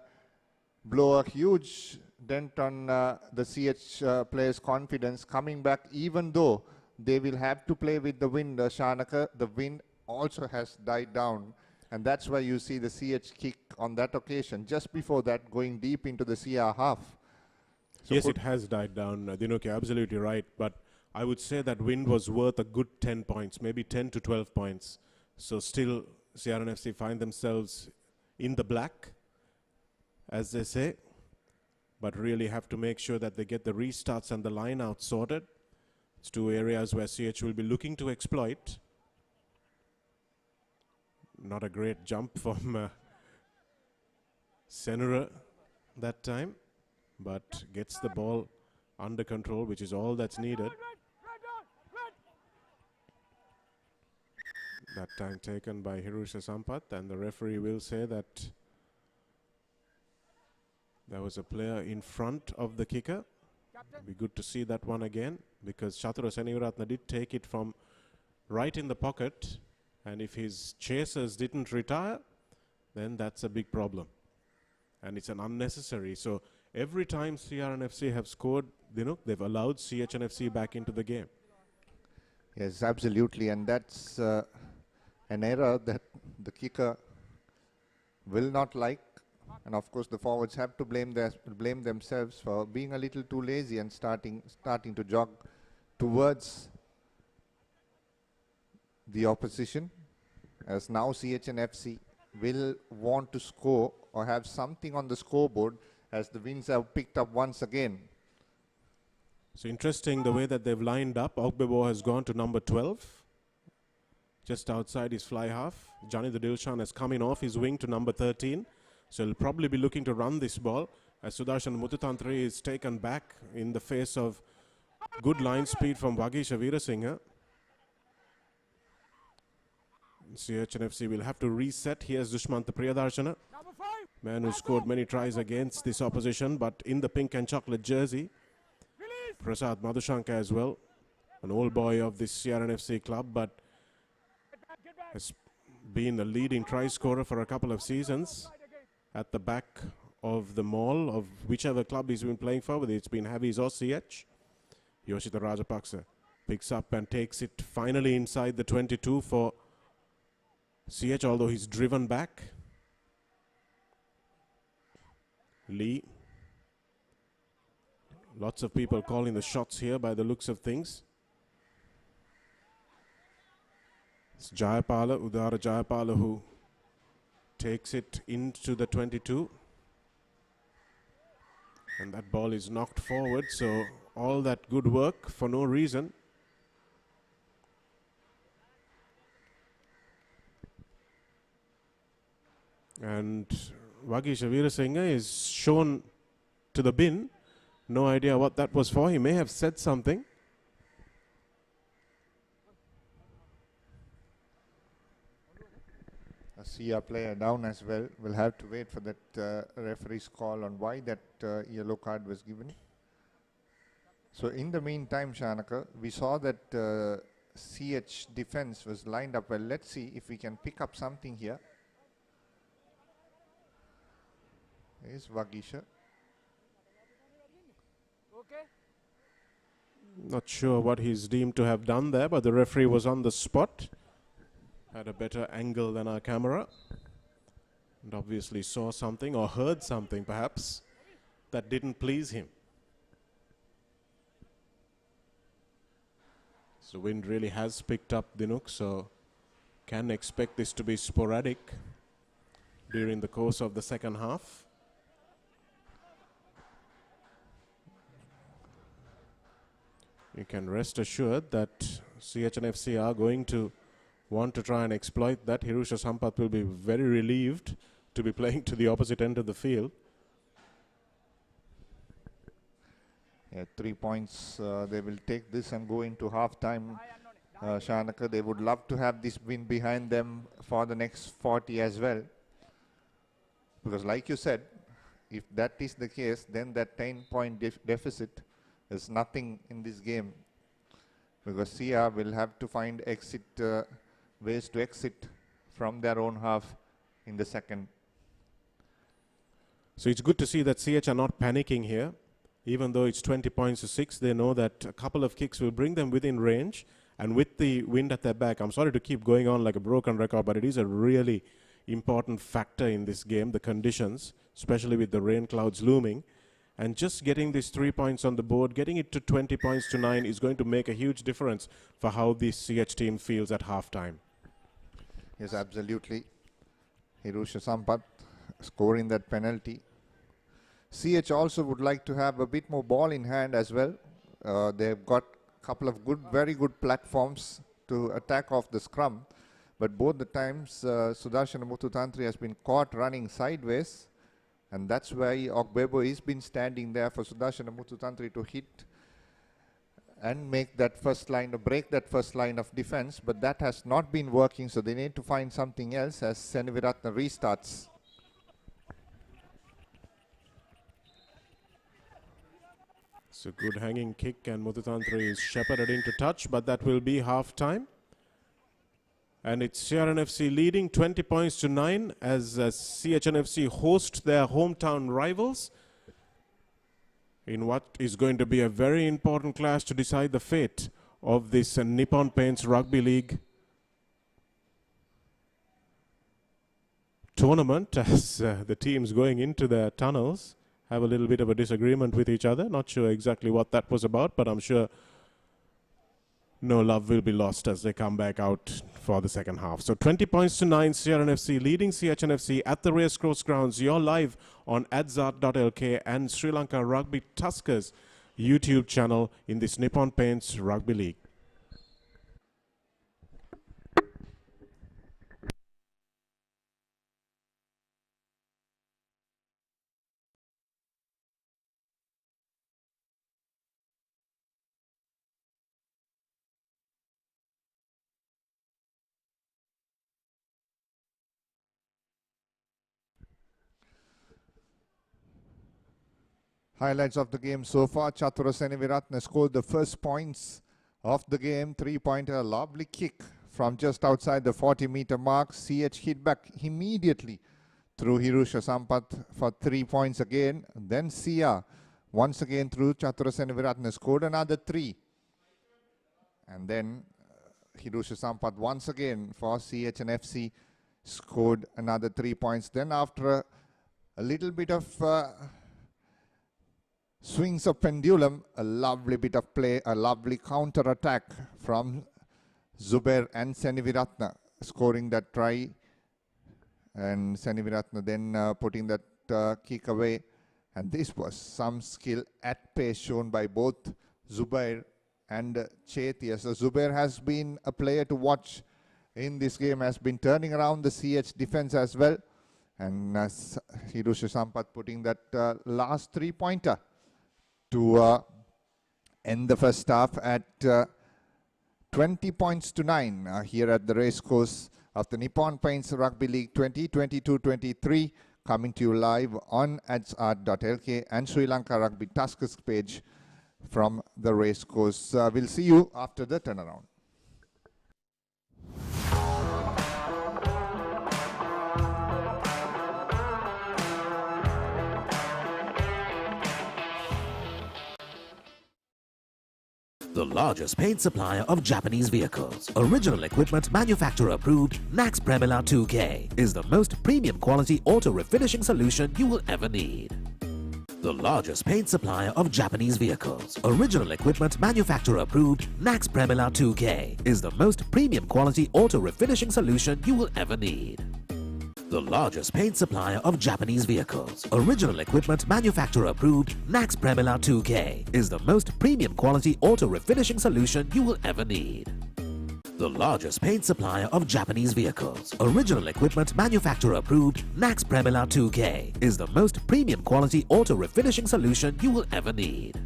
blow a huge dent on the CH players' confidence coming back, even though they will have to play with the wind. Shanaka, the wind also has died down, and that's why you see the CH kick on that occasion, just before that going deep into the CR half. So yes, it has died down, Dinoki, absolutely right, but I would say that wind was worth a good 10 points, maybe 10 to 12 points. So still, CRNFC find themselves in the black, as they say, but really have to make sure that they get the restarts and the line out sorted. It's two areas where CH will be looking to exploit. Not a great jump from Senura that time, but gets the ball under control, which is all that's needed. That time taken by Hirusha Sampath, and the referee will say that there was a player in front of the kicker. It'd be good to see that one again, because Chatura Seneviratne did take it from right in the pocket, and if his chasers didn't retire, then that's a big problem. And it's an unnecessary. So Every time CRNFC have scored, they've allowed CHNFC back into the game. Yes, absolutely, and that's an error that the kicker will not like, and of course the forwards have to blame themselves for being a little too lazy and starting to jog towards the opposition, as now CHNFC will want to score or have something on the scoreboard as the winds have picked up once again. So interesting the way that they've lined up. Ogbebo has gone to number 12, just outside his fly half. Johnny the Dilshan has come in off his wing to number 13. So he'll probably be looking to run this ball as Sudarshan Muthutantri is taken back in the face of good line speed from Vagisha Veerasinghe. CHNFC will have to reset. Here's Dushmanta Priyadarshana, Number 5. man who scored many tries against this opposition, but in the pink and chocolate jersey. Release. Prasad Madhushanka as well, an old boy of this CRNFC club, but Get back. has been the leading try scorer for a couple of seasons Right again. at the back of the mall of whichever club he's been playing for, whether it's been Havies or CH. Yoshita Rajapaksa picks up and takes it finally inside the 22 for CH, although he's driven back. Lee. Lots of people calling the shots here by the looks of things. It's Jayapala, Udara Jayapala, who takes it into the 22. And that ball is knocked forward, so all that good work for no reason. And Vagisha Veerasinghe is shown to the bin. No idea what that was for. He may have said something. A Sia player down as well. We'll have to wait for that referee's call on why that yellow card was given. So in the meantime, Shanaka, we saw that CH defense was lined up well. Let's see if we can pick up something here. Here's Vagisha. Okay. Not sure what he's deemed to have done there, but the referee was on the spot. Had a better angle than our camera. And obviously saw something or heard something perhaps that didn't please him. So wind really has picked up, Dinuk, so can expect this to be sporadic during the course of the second half. You can rest assured that CHNFC are going to want to try and exploit that. Hirusha Sampath will be very relieved to be playing to the opposite end of the field. Yeah, 3 points. They will take this and go into half-time. Shanaka, they would love to have this win behind them for the next 40 as well. Because like you said, if that is the case, then that 10-point deficit is nothing in this game. Because Sia will have to find ways to exit from their own half in the second. So it's good to see that CH are not panicking here. Even though it's 20 points to 6, they know that a couple of kicks will bring them within range. And with the wind at their back, I'm sorry to keep going on like a broken record, but it is a really important factor in this game, the conditions, especially with the rain clouds looming. And just getting these 3 points on the board, getting it to 20 points to 9 is going to make a huge difference for how this CH team feels at halftime. Yes, absolutely. Hirusha Sampath scoring that penalty. CH also would like to have a bit more ball in hand as well. They've got a couple of very good platforms to attack off the scrum. But both the times, Sudarshan Muthutantri has been caught running sideways. And that's why Ogbebo has been standing there for Sudarshan Muthutantri to hit and make that first line, or break that first line of defense. But that has not been working, so they need to find something else as Seneviratna restarts. It's a good hanging kick and Muthutantri is shepherded into touch, but that will be half time. And it's CRNFC leading 20 points to 9 as CHNFC host their hometown rivals. in what is going to be a very important clash to decide the fate of this Nippon Paints Rugby League tournament, as the teams going into their tunnels have a little bit of a disagreement with each other. Not sure exactly what that was about, but I'm sure no love will be lost as they come back out for the second half. So 20 points to 9, CRNFC leading CHNFC at the Racecourse Grounds. You're live on adzart.lk and Sri Lanka Rugby Tuskers YouTube channel in this Nippon Paints Rugby League. Highlights of the game so far. Chatura Seneviratne scored the first points of the game. 3-pointer, lovely kick from just outside the 40-meter mark. CH hit back immediately through Hirusha Sampath for 3 points again. Then Sia once again through Chatura Seneviratne scored another 3. And then Hirusha Sampath once again for CH and FC scored another 3 points. Then after a little bit of swings of pendulum, a lovely bit of play, a lovely counter attack from Zubair and Seneviratne scoring that try, and Seneviratne then putting that kick away. And this was some skill at pace shown by both Zubair and Chetia. So Zubair has been a player to watch in this game, has been turning around the CH defense as well. And Hirusha Sampath putting that last 3-pointer to end the first half at 20 points to 9 here at the racecourse of the Nippon Paints Rugby League 2022-23, coming to you live on adzart.lk and Sri Lanka Rugby Tuskers page from the racecourse. We'll see you after the turnaround. The largest paint supplier of Japanese vehicles, original equipment manufacturer approved, Nax Premila 2K is the most premium quality auto refinishing solution you will ever need. The largest paint supplier of Japanese vehicles, original equipment manufacturer approved, Nax Premila 2K is the most premium quality auto refinishing solution you will ever need. The largest paint supplier of Japanese vehicles, original equipment manufacturer approved, Nax Premila 2K is the most premium quality auto refinishing solution you will ever need. The largest paint supplier of Japanese vehicles, original equipment manufacturer approved, Nax Premila 2K is the most premium quality auto refinishing solution you will ever need.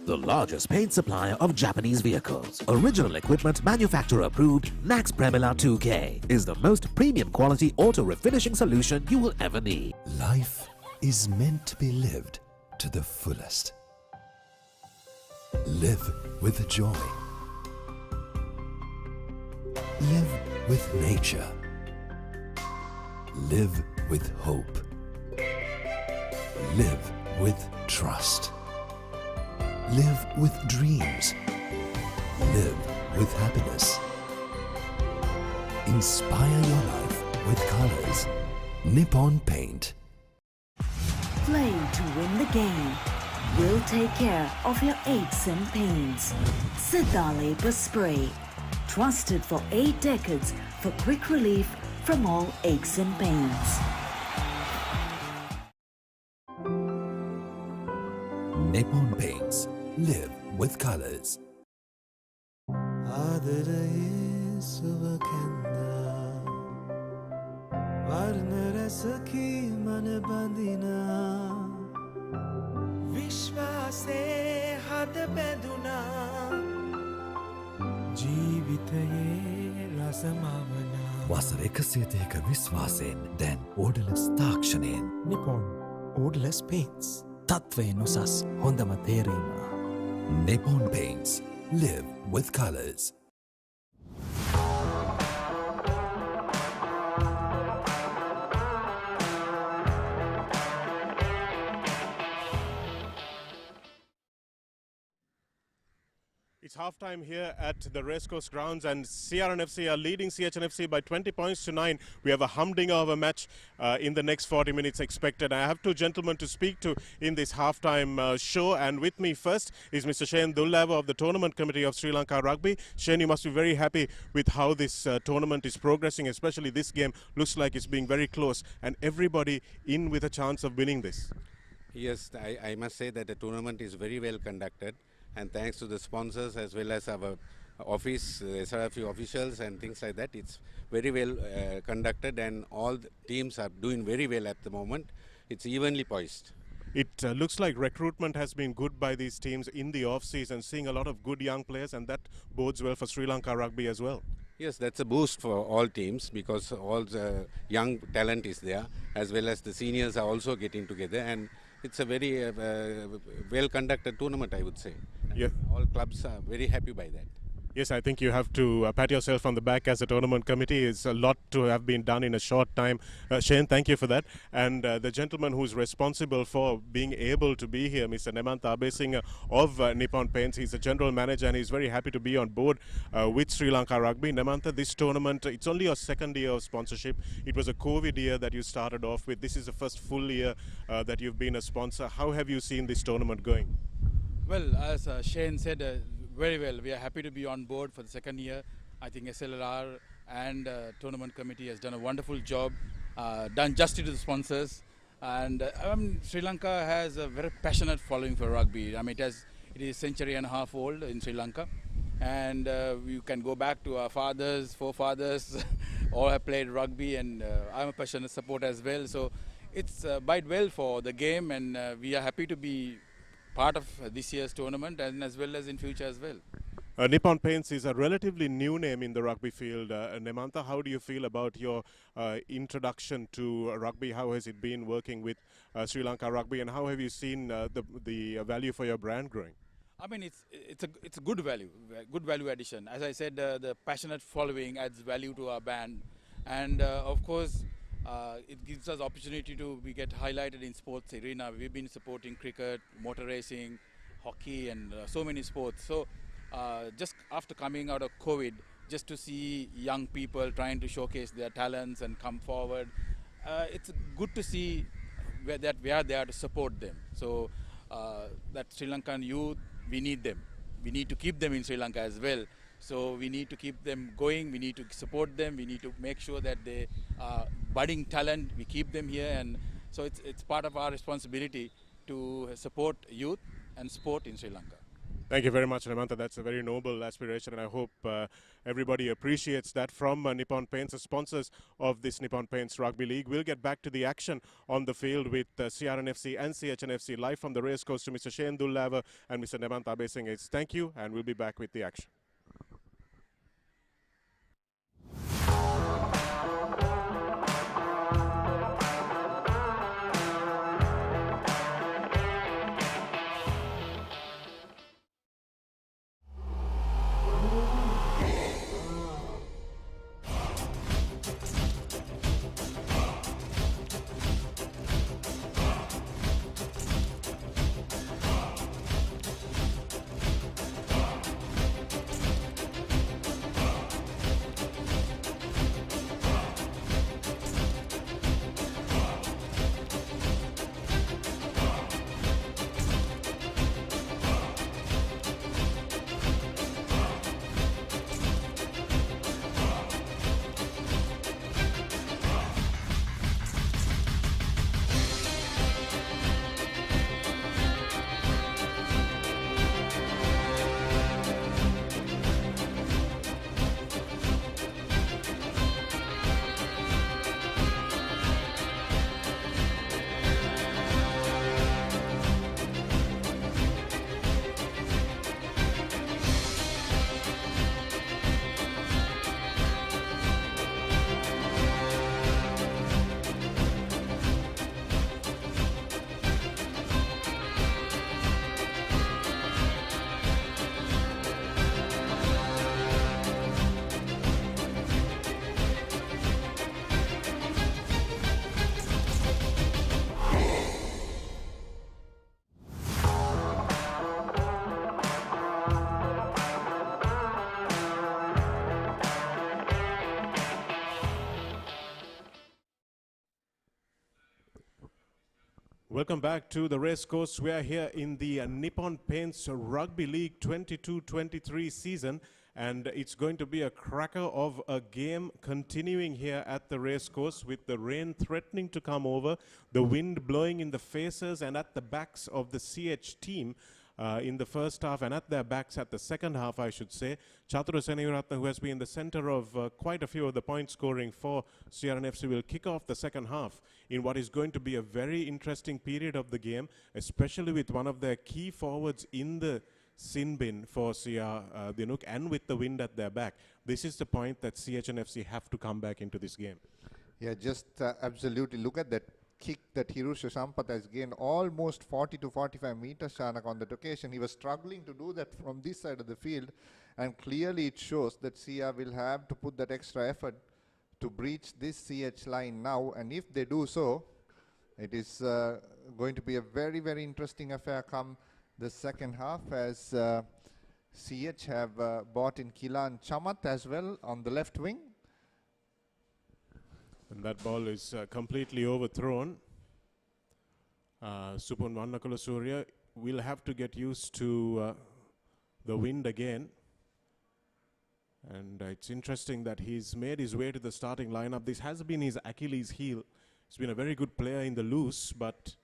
The largest paint supplier of Japanese vehicles, original equipment manufacturer approved, Nax Premila 2K is the most premium quality auto refinishing solution you will ever need. Life is meant to be lived to the fullest. Live with joy. Live with nature. Live with hope. Live with trust. Live with dreams. Live with happiness. Inspire your life with colors. Nippon Paint. Play to win the game. We'll take care of your aches and pains. Siddhale Spray. Trusted for 8 decades for quick relief from all aches and pains. Nippon Paints. Live with colors. වසර 100ක විශ්වාසයෙන් දැන් ඕඩලස් තාක්ෂණයෙන් Nippon Odorless Paints. තත්වයෙන් උසස් හොඳම තේරීම. Nippon Paints. Live with colors. halftime here at the Racecourse grounds, and CRNFC are leading CHNFC by 20 points to 9. We have a humdinger of a match in the next 40 minutes expected. I have two gentlemen to speak to in this halftime show, and with me first is Mr. Shane Dullava of the Tournament Committee of Sri Lanka Rugby. Shane, you must be very happy with how this tournament is progressing, especially this game looks like it's being very close and everybody in with a chance of winning this. Yes, I must say that the tournament is very well conducted, and thanks to the sponsors as well as our office, SRFU officials and things like that, it's very well conducted, and all the teams are doing very well at the moment. It's evenly poised. It looks like recruitment has been good by these teams in the off-season, seeing a lot of good young players, and that bodes well for Sri Lanka Rugby as well. Yes, that's a boost for all teams because all the young talent is there, as well as the seniors are also getting together, and it's a very well conducted tournament, I would say. Yeah. All clubs are very happy by that. Yes, I think you have to pat yourself on the back as a tournament committee. It's a lot to have been done in a short time. Shane, thank you for that. And the gentleman who's responsible for being able to be here, Mr. Nemantha Abesinghe of Nippon Paints. He's a general manager and he's very happy to be on board with Sri Lanka Rugby. Nemantha, this tournament, it's only your second year of sponsorship. It was a COVID year that you started off with. This is the first full year that you've been a sponsor. How have you seen this tournament going? Well, as Shane said, very well. We are happy to be on board for the second year. I think SLR and tournament committee has done a wonderful job, done justice to the sponsors, and Sri Lanka has a very passionate following for rugby. I mean, it is a century and a half old in Sri Lanka, and you can go back to our fathers, forefathers, all have played rugby, and I'm a passionate supporter as well. So it's bide well for the game, and we are happy to be part of this year's tournament and as well as in future as well. Nippon Paints is a relatively new name in the rugby field. Nemantha, how do you feel about your introduction to rugby? How has it been working with Sri Lanka Rugby, and how have you seen the value for your brand growing? I mean, it's a good value addition. As I said, the passionate following adds value to our band, and of course, it gives us opportunity to get highlighted in sports arena. We've been supporting cricket, motor racing, hockey, and so many sports. So just after coming out of COVID, just to see young people trying to showcase their talents and come forward, it's good to see that we are there to support them. So that Sri Lankan youth, we need them. We need to keep them in Sri Lanka as well. So we need to keep them going, we need to support them, we need to make sure that they are budding talent, we keep them here, and so it's part of our responsibility to support youth and sport in Sri Lanka. Thank you very much, Nemantha. That's a very noble aspiration, and I hope everybody appreciates that from Nippon Paints, the sponsors of this Nippon Paints Rugby League. We'll get back to the action on the field with CRNFC and CHNFC live from the racecourse to Mr. Shane Dullava and Mr. Nemantha Abesinghe. Thank you, and we'll be back with the action. Welcome back to the race course. We are here in the Nippon Paints Rugby League 22-23 season, and it's going to be a cracker of a game continuing here at the race course, with the rain threatening to come over, the wind blowing in the faces and at the backs of the CH team in the first half, and at their backs at the second half, I should say. Chathura Seneviratne, who has been in the center of quite a few of the point scoring for CRNFC, will kick off the second half in what is going to be a very interesting period of the game, especially with one of their key forwards in the sin bin for CR Dinuk, and with the wind at their back. This is the point that CHNFC have to come back into this game. Yeah, just absolutely. Look at that kick that Hirusha Sampath has gained almost 40 to 45 meters, Shanak, on that occasion. He was struggling to do that from this side of the field, and clearly it shows that CR will have to put that extra effort to breach this CH line now, and if they do so, it is going to be a very, very interesting affair come the second half, as CH have bought in Kilan Chamat as well on the left wing. And that ball is completely overthrown. Supun Vannakula Surya will have to get used to the wind again. And it's interesting that he's made his way to the starting lineup. This has been his Achilles heel. He's been a very good player in the loose, but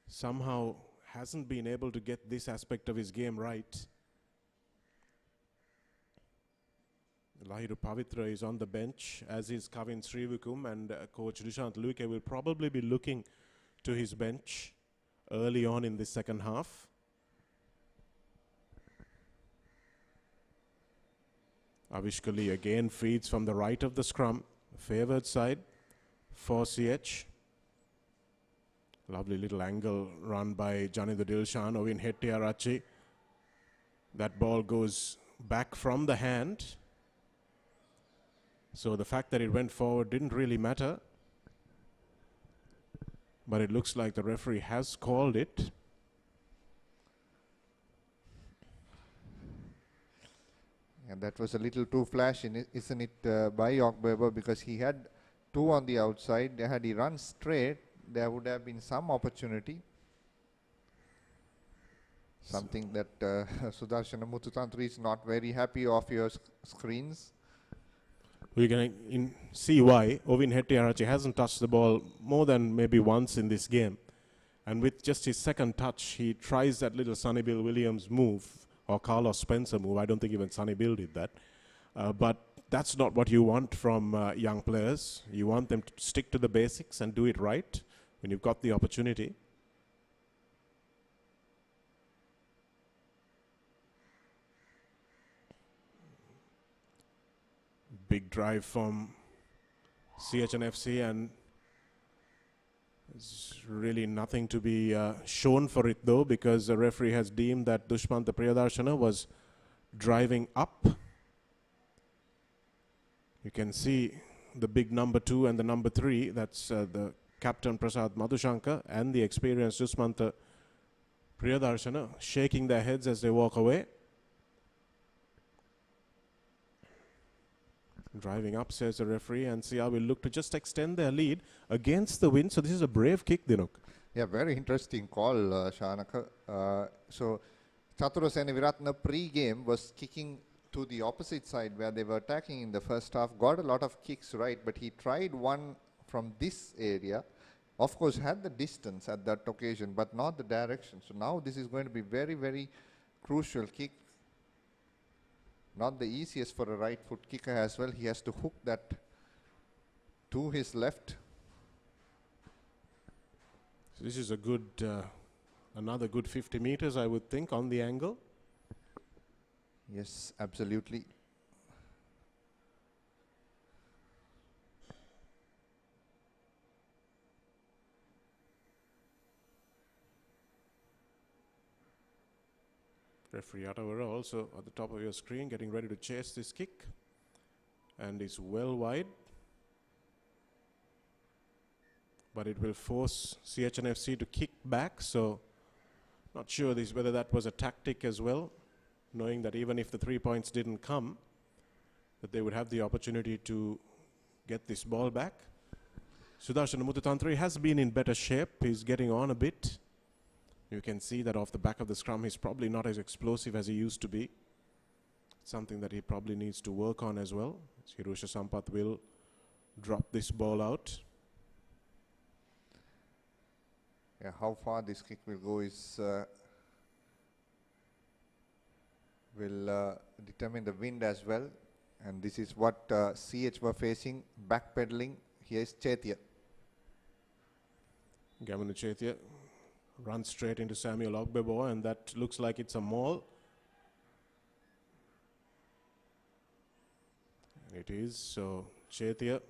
somehow hasn't been able to get this aspect of his game right. Lahiru Pavitra is on the bench, as is Kavin Srivikum, and coach Dushanth Luike will probably be looking to his bench early on in the second half. Avishkali again feeds from the right of the scrum, favoured side for CH. Lovely little angle run by Janidu Dilshan, Ovin Hettiarachi. That ball goes back from the hand. So the fact that it went forward didn't really matter. But it looks like the referee has called it. And that was a little too flashy, isn't it, by York-Weber, because he had two on the outside. Had he run straight, there would have been some opportunity. Something that Sudarshana Muthutantri is not very happy of your screens. We're going to see why. Ovin Hettiarachi hasn't touched the ball more than maybe once in this game. And with just his second touch, he tries that little Sonny Bill Williams move, or Carlos Spencer move. I don't think even Sonny Bill did that. But that's not what you want from young players. You want them to stick to the basics and do it right when you've got the opportunity. Big drive from CHNFC, and there's really nothing to be shown for it though, because the referee has deemed that Dushmanta Priyadarshana was driving up. You can see the big number 2 and the number 3. That's the captain Prasad Madhushankar and the experienced Dushmanta Priyadarshana shaking their heads as they walk away. Driving up, says the referee, and CR will look to just extend their lead against the wind. So this is a brave kick, Dinuk. Yeah, very interesting call, Shanaka. So Chathura Seneviratne pre-game was kicking to the opposite side where they were attacking in the first half. Got a lot of kicks right, but he tried one from this area. Of course, had the distance at that occasion, but not the direction. So now this is going to be very, very crucial kick. Not the easiest for a right foot kicker as well. He has to hook that to his left. So this is a good, another good 50 meters, I would think, on the angle. Yes, absolutely. Referee Atawara also at the top of your screen, getting ready to chase this kick, and is well wide, but it will force CHNFC to kick back. So not sure whether that was a tactic as well, knowing that even if the 3 points didn't come, that they would have the opportunity to get this ball back. Sudarshan Mututantri has been in better shape. He's getting on a bit. You can see that off the back of the scrum, he's probably not as explosive as he used to be. Something that he probably needs to work on as well. Hirusha Sampath will drop this ball out. Yeah, how far this kick will go is will determine the wind as well. And this is what CH were facing, backpedaling. Here is Chaitya. Gamanu Chaitya runs straight into Samuel Ogbebo, and that looks like it's a maul. It is, so Chaitya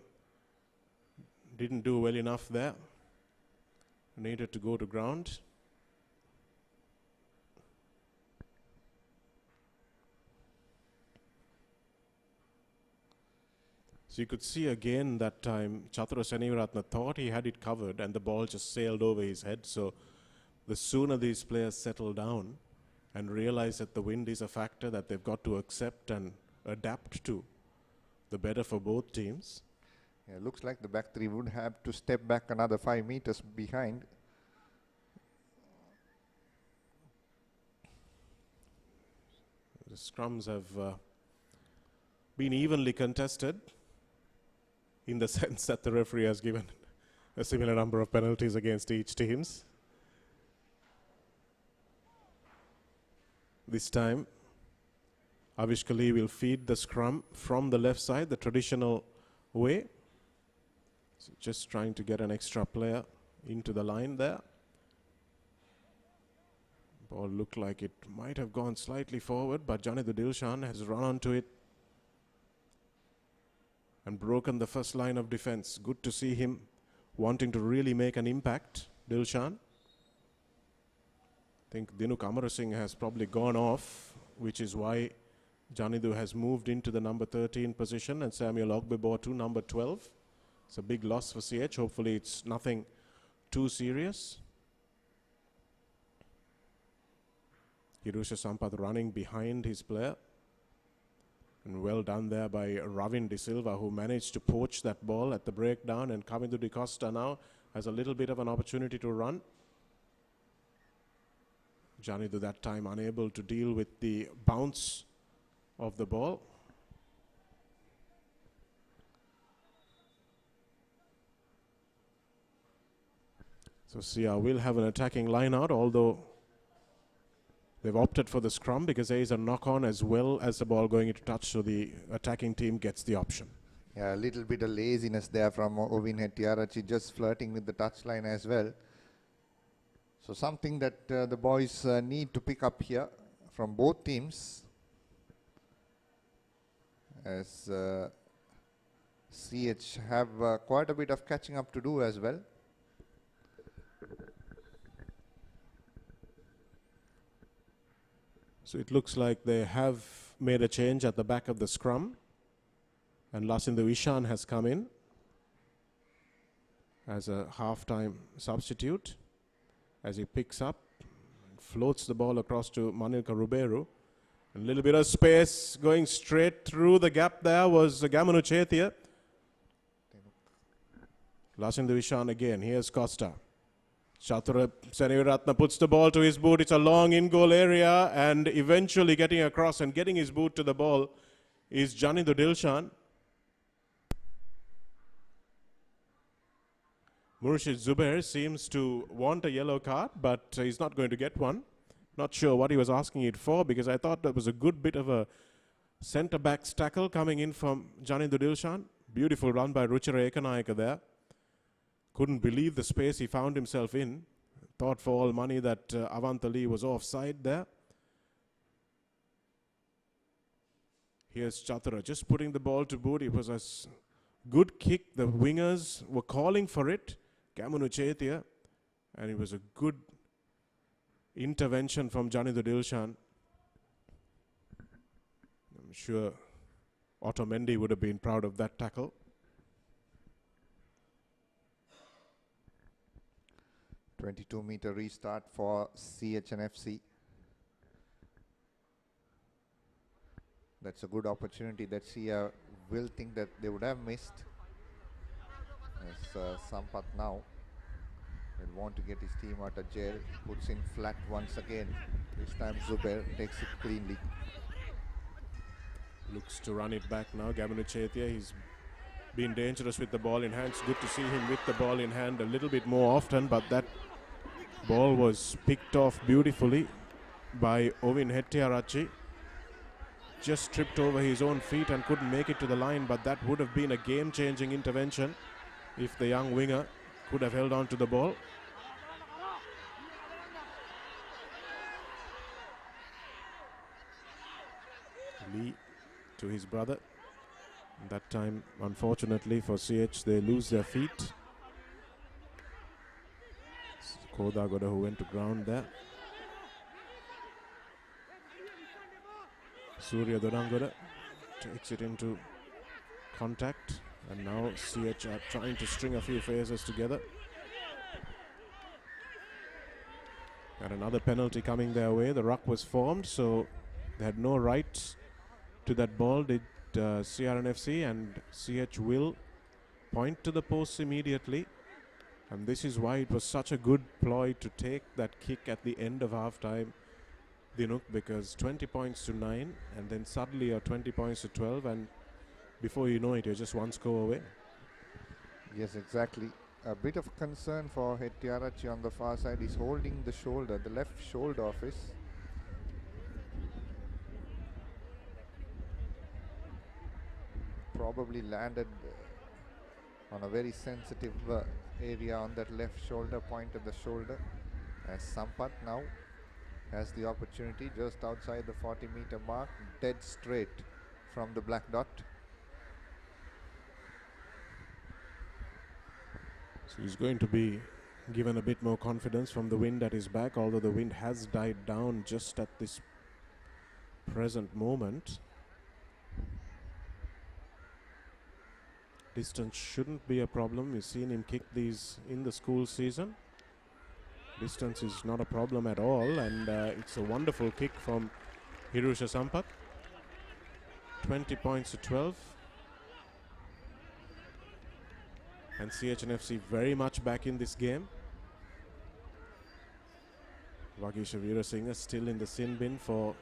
didn't do well enough there. Needed to go to ground. So you could see again that time Chatura Senivaratna thought he had it covered and the ball just sailed over his head. So the sooner these players settle down and realize that the wind is a factor that they've got to accept and adapt to, the better for both teams. Yeah, looks like the back three would have to step back another 5 meters behind. The scrums have been evenly contested in the sense that the referee has given a similar number of penalties against each teams. This time, Avish Kali will feed the scrum from the left side, the traditional way. So just trying to get an extra player into the line there. Ball looked like it might have gone slightly forward, but Janidu Dilshan has run onto it and broken the first line of defense. Good to see him wanting to really make an impact, Dilshan. I think Dinuk Amarasinghe has probably gone off, which is why Janidu has moved into the number 13 position and Samuel Ogbebo to number 12. It's a big loss for CH. Hopefully it's nothing too serious. Hirusha Sampath running behind his player. And well done there by Ravin De Silva, who managed to poach that ball at the breakdown, and Kamindu De Costa now has a little bit of an opportunity to run. Janidu that time unable to deal with the bounce of the ball. So Sia will have an attacking line out, although they've opted for the scrum because there is a knock-on as well as the ball going into touch, so the attacking team gets the option. Yeah, a little bit of laziness there from Ovin Hettiarachi, just flirting with the touchline as well. So something that the boys need to pick up here from both teams, as CH have quite a bit of catching up to do as well. So it looks like they have made a change at the back of the scrum, and Lasindu Ishan has come in as a half-time substitute as he picks up, floats the ball across to Manilka Ruberu. A little bit of space going straight through the gap there was Gamanu Chaitya. Lasindu Ishan again. Here's Costa. Chatura Senivaratna puts the ball to his boot. It's a long in-goal area, and eventually getting across and getting his boot to the ball is Janidu Dilshan. Murshid Zubair seems to want a yellow card, but he's not going to get one. Not sure what he was asking it for, because I thought that was a good bit of a centre-back's tackle coming in from Janidu Dilshan. Beautiful run by Ruchira Ekanayaka there. Couldn't believe the space he found himself in. Thought for all money that Avantali was offside there. Here's Chatura just putting the ball to boot. It was a good kick. The wingers were calling for it. Gamanu Chaitya. And it was a good intervention from Janidu Dilshan. I'm sure Otto Mendy would have been proud of that tackle. 22-meter restart for CHNFC. That's a good opportunity that Sia will think that they would have missed. As Sampath now will want to get his team out of jail. Puts in flat once again. This time Zubair takes it cleanly. Looks to run it back now. Gamanu Chetia, he's been dangerous with the ball in hand. It's good to see him with the ball in hand a little bit more often, but that ball was picked off beautifully by Ovin Hettiarachchi. Just tripped over his own feet and couldn't make it to the line, but that would have been a game-changing intervention if the young winger could have held on to the ball. Lee to his brother. That time, unfortunately for CH, they lose their feet. Kodagoda who went to ground there. Surya Dodangoda takes it into contact, and now CH are trying to string a few phases together. And another penalty coming their way. The ruck was formed, so they had no right to that ball, did CRNFC, and CH will point to the posts immediately. And this is why it was such a good ploy to take that kick at the end of half time, Dinuk, because 20 points to 9, and then suddenly you're 20 points to 12, and before you know it, you're just one score away. Yes, exactly. A bit of concern for Hettiarachchi on the far side. He's holding the shoulder, the left shoulder of his. Probably landed on a very sensitive area on that left shoulder, point of the shoulder, as Sampath now has the opportunity just outside the 40-meter mark, dead straight from the black dot. So he's going to be given a bit more confidence from the wind at his back, although the wind has died down just at this present moment. Distance shouldn't be a problem. You've seen him kick these in the school season. Distance is not a problem at all, and it's a wonderful kick from Hirusha Sampath. 20 points to 12. And CHNFC very much back in this game. Vagisha Veerasinghe still in the sin bin for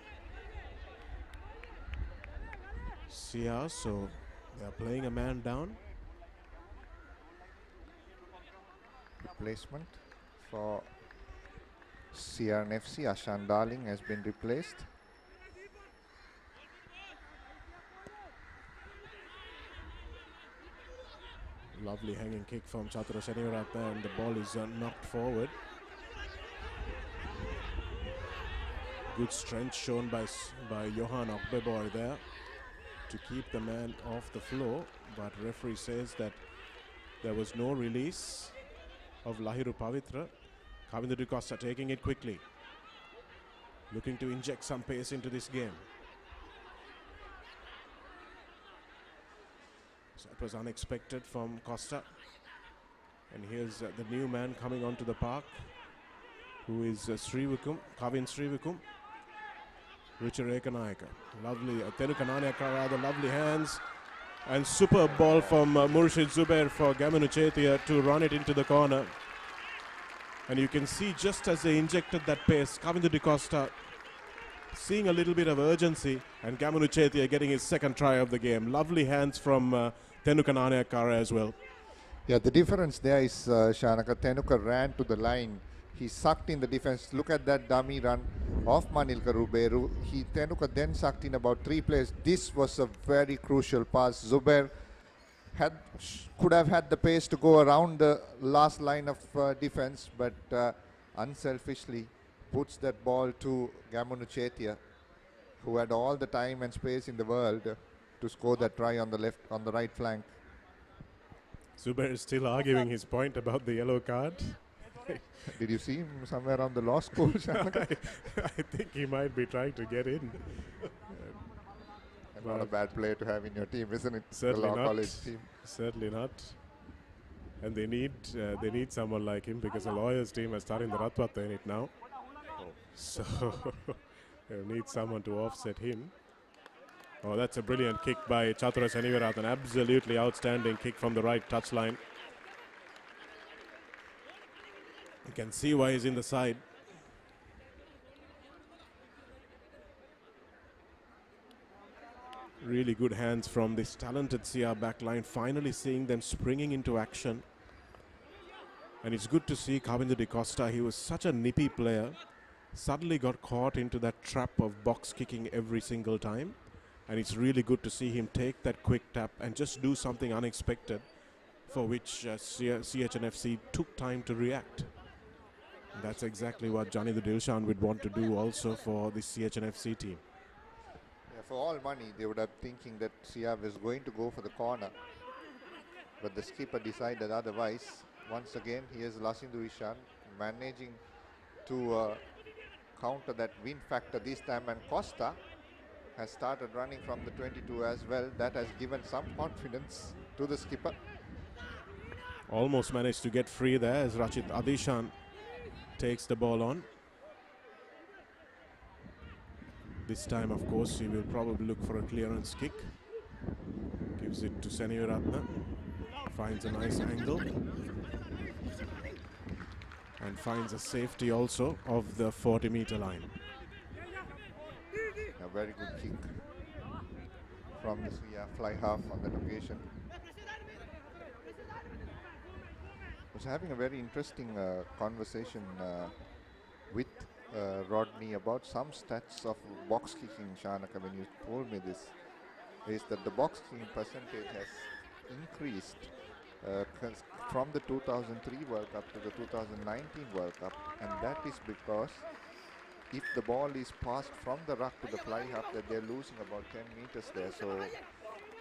CR, so they are playing a man down. Replacement for CRNFC, Ashan Darling has been replaced. Lovely hanging kick from Chatura Shanivaratna, and the ball is knocked forward. Good strength shown by Johan Okbeboy there to keep the man off the floor, but referee says that there was no release of Lahiru Pavitra. Kavindu de Costa taking it quickly, looking to inject some pace into this game. So it was unexpected from Costa. And here's the new man coming onto the park, who is Srivikum, Kavin Srivikum. Ruchireka Nayaka. Lovely. Tenukanania Kara, the lovely hands. And superb ball from Murshid Zubair for Gamanu Chetia to run it into the corner. And you can see just as they injected that pace, Kavindu de Costa seeing a little bit of urgency, and Gamanu Chetia getting his second try of the game. Lovely hands from Tenukanania Kara as well. Yeah, the difference there is Shanaka. Tenuka ran to the line. He sucked in the defense. Look at that dummy run of Manilka Ruberu. Tenuka then sucked in about 3 players. This was a very crucial pass. Zubair could have had the pace to go around the last line of defense, but unselfishly puts that ball to Gamanu Chetia, who had all the time and space in the world to score that try on the right flank. Zubair is still arguing his point about the yellow card. Did you see him somewhere on the law school? I think he might be trying to get in. Not a bad player to have in your team, isn't it? Certainly the law not. college team. Certainly not. And they need someone like him, because the lawyers team are starting the Ratwata in it now. So they need someone to offset him. Oh, that's a brilliant kick by Chatura Shanivarathan. Absolutely outstanding kick from the right touchline. can see why he's in the side. Really good hands from this talented CR backline, finally seeing them springing into action. And it's good to see Kavinder De Costa. He was such a nippy player. Suddenly got caught into that trap of box kicking every single time. And it's really good to see him take that quick tap and just do something unexpected, for which CHNFC took time to react. And that's exactly what Johnny the Dilshan would want to do also for the CHNFC team. Yeah, for all money, they would have thinking that CR was going to go for the corner. But the skipper decided otherwise. Once again, here's Lasindu Ishan managing to counter that win factor this time, and Costa has started running from the 22 as well. That has given some confidence to the skipper. Almost managed to get free there as Rachit Adishan takes the ball on. This time, of course, he will probably look for a clearance kick. Gives it to Seniviratna. Finds a nice angle. And finds a safety also of the 40-meter line. A very good kick from the fly half on that occasion. I was having a very interesting conversation with Rodney about some stats of box kicking, Shanaka, when you told me this, is that the box kicking percentage has increased from the 2003 World Cup to the 2019 World Cup, and that is because if the ball is passed from the ruck to the fly half, that they're losing about 10 meters there. So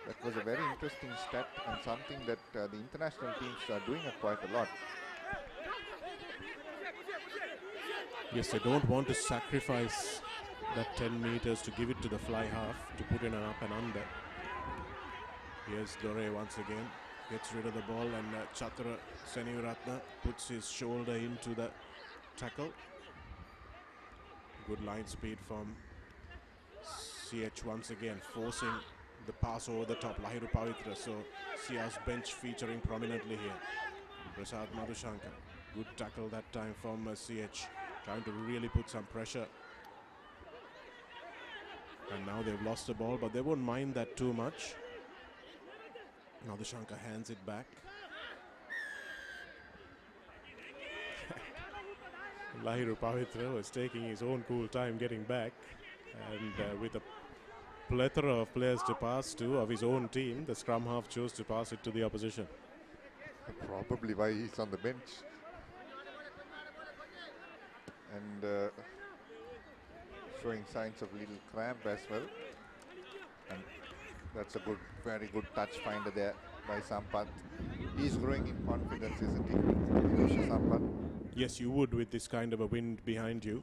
that was a very interesting stat and something that the international teams are doing quite a lot. Yes, they don't want to sacrifice that 10 meters to give it to the fly half to put in an up and under. Here's Dore once again, gets rid of the ball, and Chatra Seniviratna puts his shoulder into the tackle. Good line speed from CH once again, forcing the pass over the top. Lahiru Pavitra, so CR's bench featuring prominently here. Prasad Madhushankar, good tackle that time from CH, trying to really put some pressure. And now they've lost the ball, but they won't mind that too much. Madhushankar hands it back. Lahiru Pavitra was taking his own cool time getting back, and with a plethora of players to pass to of his own team, the scrum half chose to pass it to the opposition. Probably why he's on the bench. And showing signs of little cramp as well. And that's a good, very good touch finder there by Sampath. He's growing in confidence, isn't he, Hiroshi Sampath? Yes, you would with this kind of a wind behind you.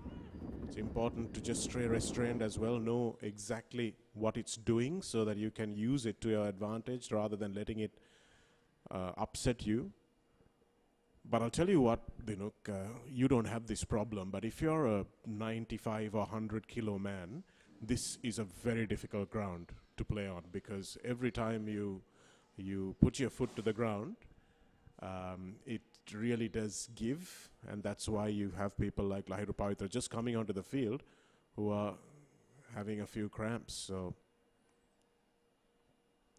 It's important to just stay restrained as well, know exactly what it's doing so that you can use it to your advantage rather than letting it upset you. But I'll tell you what, Dinuk, you don't have this problem, but if you're a 95 or 100 kilo man, this is a very difficult ground to play on, because every time you put your foot to the ground, it really does give, and that's why you have people like Lahiru Pavitra just coming onto the field who are having a few cramps. So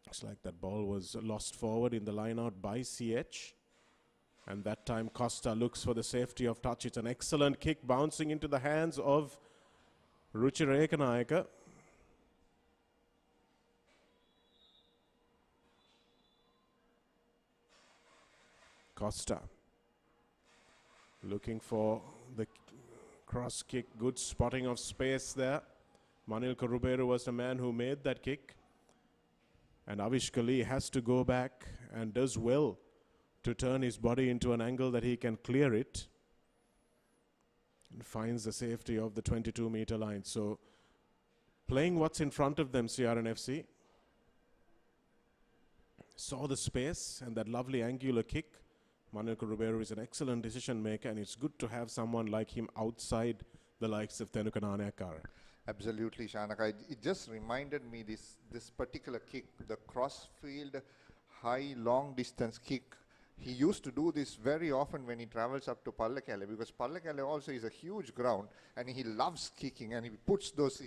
it's like that ball was lost forward in the line out by CH, and that time Costa looks for the safety of touch. It's an excellent kick bouncing into the hands of Ruchira Ekanayaka. Costa looking for the cross kick. Good spotting of space there. Manilka Ruberu was the man who made that kick. And Avishka Lee has to go back and does well to turn his body into an angle that he can clear it. And finds the safety of the 22-meter line. So playing what's in front of them, CRNFC. Saw the space and that lovely angular kick. Manilka Ruberu is an excellent decision maker, and it's good to have someone like him outside the likes of Tenuka Nanayakara. Absolutely, Shanaka. It just reminded me this particular kick, the crossfield high long distance kick, he used to do this very often when he travels up to Pallekele, because Pallekele also is a huge ground and he loves kicking, and he puts those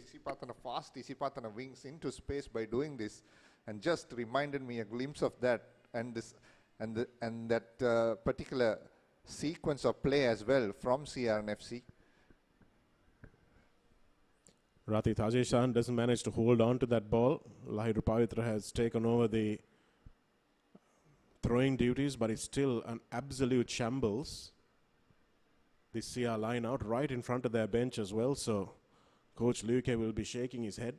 fast Isipatana wings into space by doing this, and just reminded me a glimpse of that and this and that particular sequence of play as well from CRNFC. Rati Tajeshan doesn't manage to hold on to that ball. Lahiru Pavitra has taken over the throwing duties, but it's still an absolute shambles. The CR line out right in front of their bench as well, so Coach Luke will be shaking his head.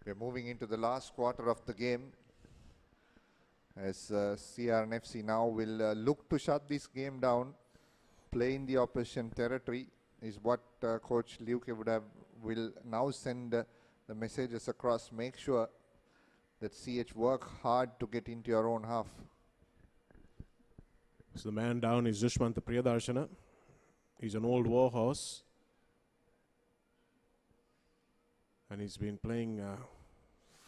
We're moving into the last quarter of the game, as CRNFC now will look to shut this game down. Play in the opposition territory is what Coach Luke will now send the messages across. Make sure that CH work hard to get into your own half. So the man down is Dushmanta Priyadarshana. He's an old warhorse, and he's been playing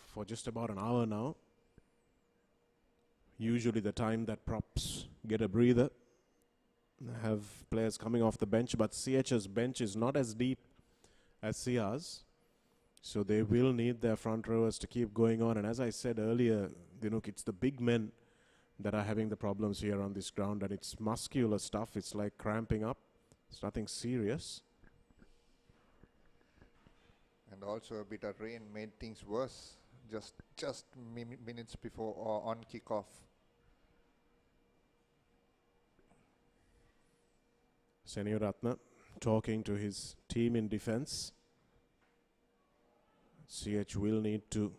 for just about an hour now. Usually the time that props get a breather, have players coming off the bench, but CH's bench is not as deep as CR's, so they will need their front rowers to keep going on. And as I said earlier, it's the big men that are having the problems here on this ground, and it's muscular stuff. It's like cramping up. It's nothing serious. And also a bit of rain made things worse just minutes before or on kickoff. Senio Ratna talking to his team in defense. CH will need to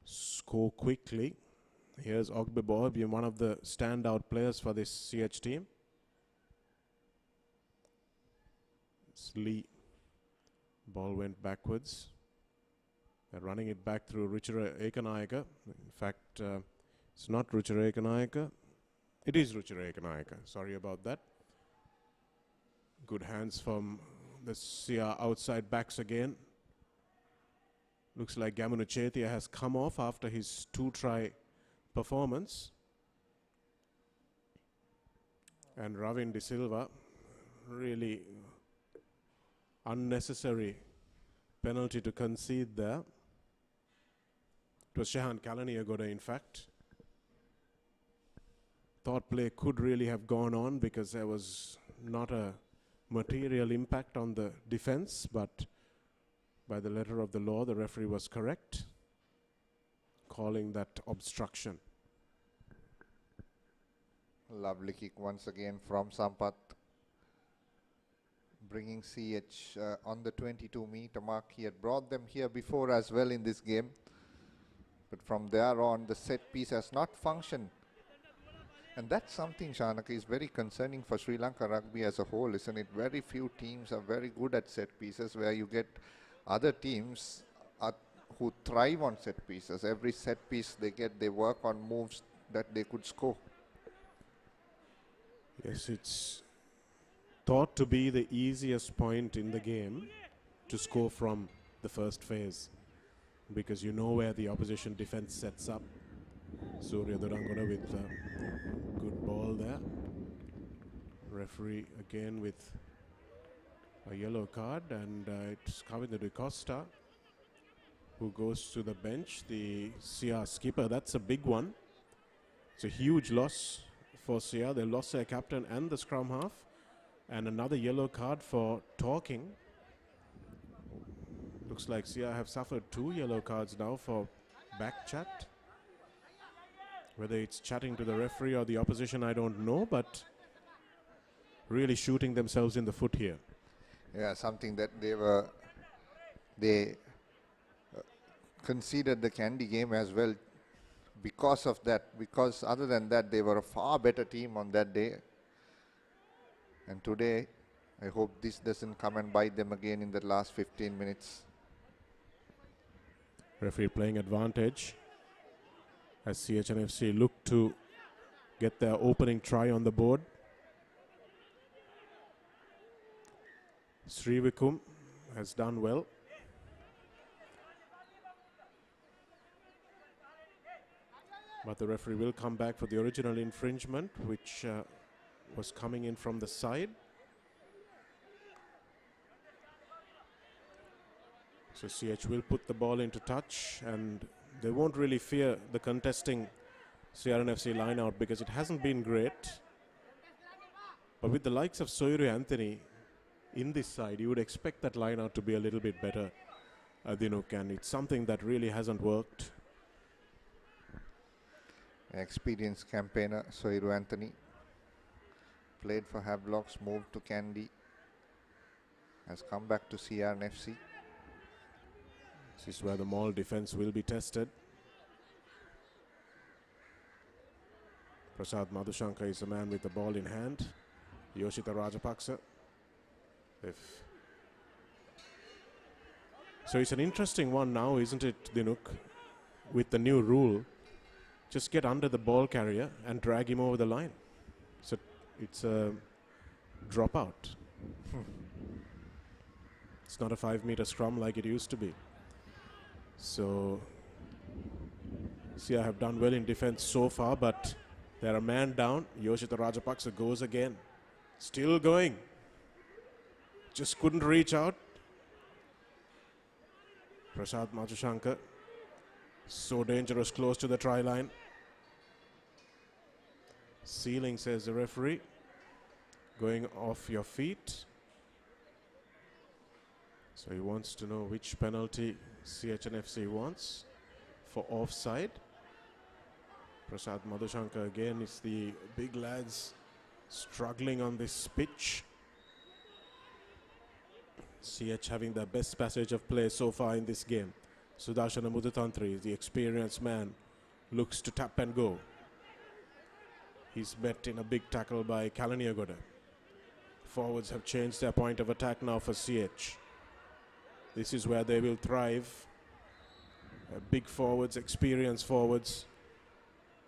score quickly. Here's Ogbebo, being one of the standout players for this CH team. It's Lee. Ball went backwards. They're running it back through Ruchira Ekanayaka. In fact, it's not Ruchira Ekanayaka. It is Ruchira Ekanayaka. Sorry about that. Good hands from the CR outside backs again. Looks like Gamunu Chetia has come off after his 2-try performance. And Ravin De Silva, really unnecessary penalty to concede there. It was Shehan Kalaniagoda, in fact. Thought play could really have gone on because there was not a material impact on the defense, but by the letter of the law, the referee was correct, calling that obstruction. Lovely kick once again from Sampath, bringing CH on the 22-meter mark. He had brought them here before as well in this game, but from there on, the set piece has not functioned. And that's something, Shanaka, is very concerning for Sri Lanka Rugby as a whole, isn't it? Very few teams are very good at set pieces, where you get other teams who thrive on set pieces. Every set piece they get, they work on moves that they could score. Yes, it's thought to be the easiest point in the game to score from the first phase, because you know where the opposition defense sets up. Surya Durangona with a good ball there. Referee again with a yellow card, and it's Kavinda De Costa who goes to the bench, the CR skipper. That's a big one. It's a huge loss for CR. They lost their captain and the scrum half, and another yellow card for talking. Looks like CR have suffered 2 yellow cards now for back chat. Whether it's chatting to the referee or the opposition, I don't know, but really shooting themselves in the foot here. Yeah, something that they conceded the Candy game as well because of that. Because other than that, they were a far better team on that day. And today, I hope this doesn't come and bite them again in the last 15 minutes. Referee playing advantage as CHNFC look to get their opening try on the board. Srivikum has done well. But the referee will come back for the original infringement, which was coming in from the side. So CH will put the ball into touch, and they won't really fear the contesting CRNFC line out because it hasn't been great. But with the likes of Soiru Anthony in this side, you would expect that line out to be a little bit better, Dinuk, and it's something that really hasn't worked. Experienced campaigner Soiru Anthony played for Havelocks, moved to Kandy, has come back to CRNFC. This is where the Maul defense will be tested. Prasad Madhushankar is the man with the ball in hand. Yoshita Rajapaksa. So it's an interesting one now, isn't it, Dinuk? With the new rule, just get under the ball carrier and drag him over the line. So it's a dropout. It's not a 5-meter scrum like it used to be. So, see, I have done well in defense so far, but they're a man down. Yoshita Rajapaksa goes again. Still going. Just couldn't reach out. Prasad Madhushankar. So dangerous, close to the try line. Ceiling, says the referee. Going off your feet. So he wants to know which penalty CHNFC wants for offside. Prasad Madhushankar again is the big lads struggling on this pitch. CH having the best passage of play so far in this game. Sudarshana Mudutantri, the experienced man, looks to tap and go. He's met in a big tackle by Kalaniagoda. Forwards have changed their point of attack now for CH. This is where they will thrive. Big forwards, experienced forwards.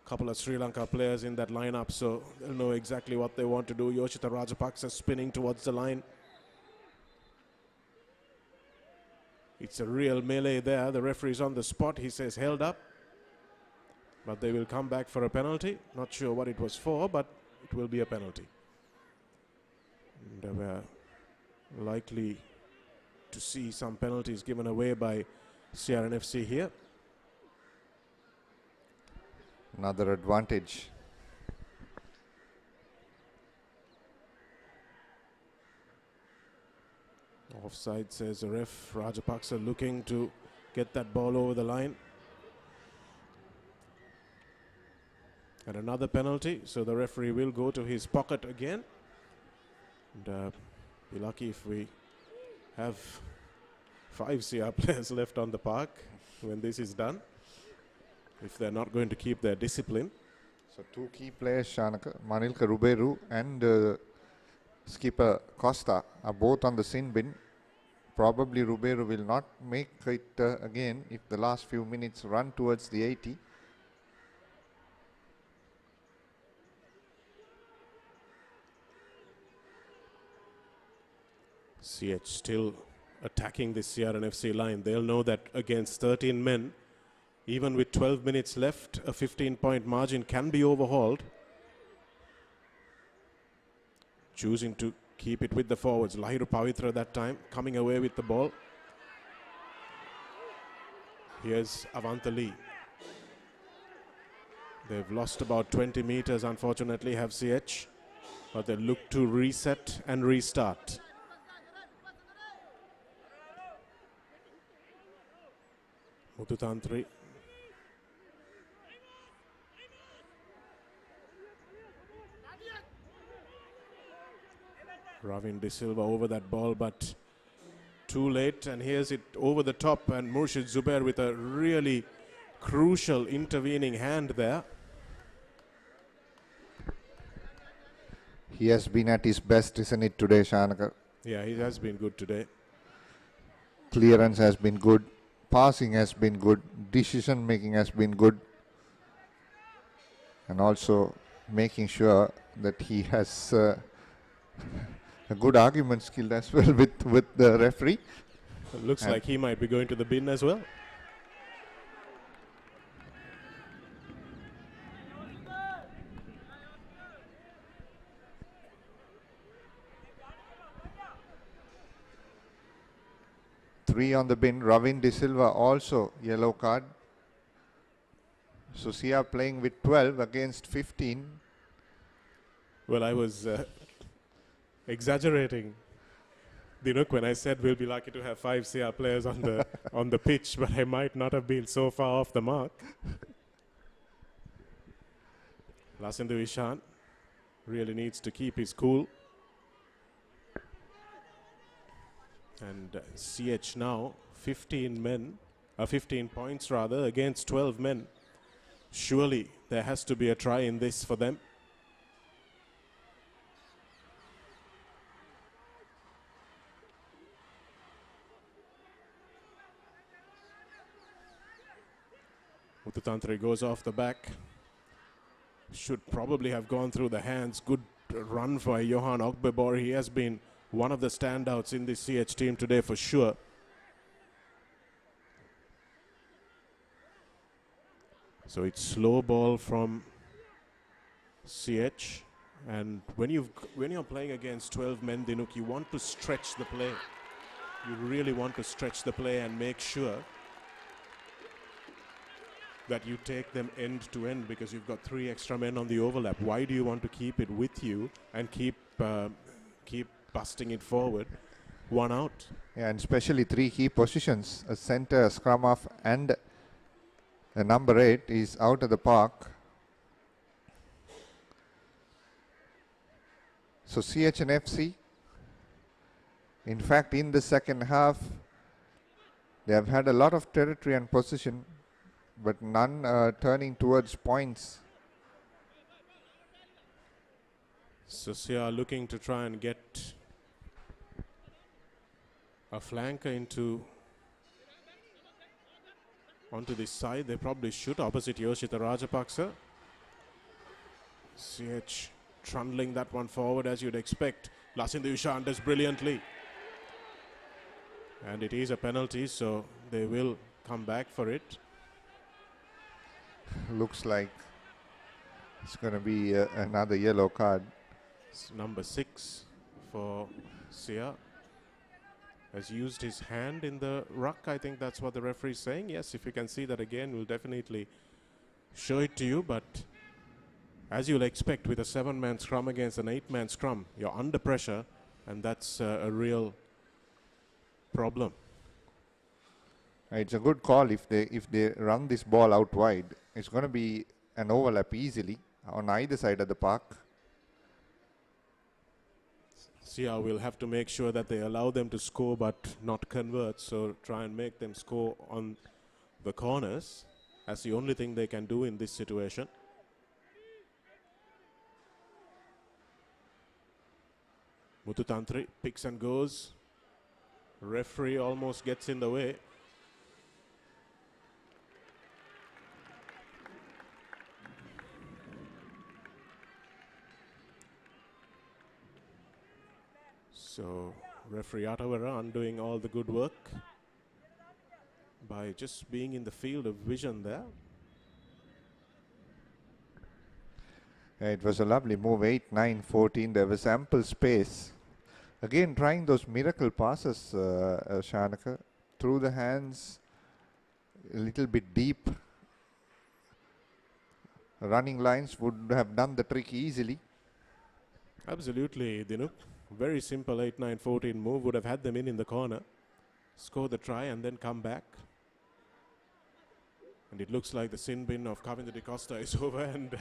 Couple of Sri Lanka players in that lineup, so they'll know exactly what they want to do. Yoshita Rajapaksa spinning towards the line. It's a real melee there. The referee's on the spot. He says held up. But they will come back for a penalty. Not sure what it was for, but it will be a penalty. And we're likely to see some penalties given away by CRNFC here. Another advantage. Offside, says the ref. Rajapaksa looking to get that ball over the line. And another penalty, so the referee will go to his pocket again. And be lucky if we have 5 CR players left on the park when this is done, if they're not going to keep their discipline. So 2 key players, Shanaka, Manilka Ruberu and skipper Costa, are both on the sin bin. Probably Ruberu will not make it again if the last few minutes run towards the 80. CH still attacking the CRNFC line. They'll know that against 13 men, even with 12 minutes left, a 15-point margin can be overhauled. Choosing to keep it with the forwards. Lahiru Pavitra that time, coming away with the ball. Here's Avanta Lee. They've lost about 20 meters, unfortunately, have CH. But they look to reset and restart. Mututantri. Ravin De Silva over that ball, but too late, and here's it over the top, and Murshid Zubair with a really crucial intervening hand there. He has been at his best, isn't it, today, Shanaka? Yeah, he has been good today. Clearance has been good. Passing has been good. Decision making has been good. And also making sure that he has a good argument skill as well with the referee. Looks And like he might be going to the bin as well. Three on the bin. Ravin De Silva also yellow card. So Sia playing with 12 against 15. Well, I was exaggerating, Dinuk, when I said we'll be lucky to have 5 CR players on the on the pitch, but I might not have been so far off the mark. Lasindu Ishan really needs to keep his cool. And CH now 15 points rather against 12 men. Surely there has to be a try in this for them. Muthutantri goes off the back. Should probably have gone through the hands. Good run by Johan Ogbebor. He has been one of the standouts in this CH team today for sure. So it's slow ball from CH, and when you're playing against 12 men, Dinuk, you want to stretch the play. You really want to stretch the play and make sure that you take them end to end, because you've got 3 extra men on the overlap. Why do you want to keep it with you and keep busting it forward? 1 out. Yeah, and especially 3 key positions, a center, a scrum half, and the number 8 is out of the park. So CH and FC, in fact, in the second half, they have had a lot of territory and possession, but none turning towards points. So Sia looking to try and get a flanker onto this side. They probably should, opposite Yoshita Rajapaksa. CH trundling that one forward as you'd expect. Lasindu Ishan does brilliantly. And it is a penalty, so they will come back for it. Looks like it's going to be another yellow card. It's number 6 for Sia. Has used his hand in the ruck. I think that's what the referee is saying. Yes, if you can see that again, we'll definitely show it to you. But as you'll expect with a 7-man scrum against an 8-man scrum, you're under pressure, and that's a real problem. It's a good call if they run this ball out wide. It's going to be an overlap easily on either side of the park. Sia will have to make sure that they allow them to score but not convert. So try and make them score on the corners. That's the only thing they can do in this situation. Muthutantri picks and goes. Referee almost gets in the way. So referee Atawara undoing all the good work by just being in the field of vision there. It was a lovely move, 8, 9, 14. There was ample space. Again, trying those miracle passes, Shanaka, through the hands, a little bit deep. Running lines would have done the trick easily. Absolutely, Dinuk. Very simple 8, 9, 14 move would have had them in the corner, score the try and then come back. And it looks like the sin bin of Kavinder De Costa is over, and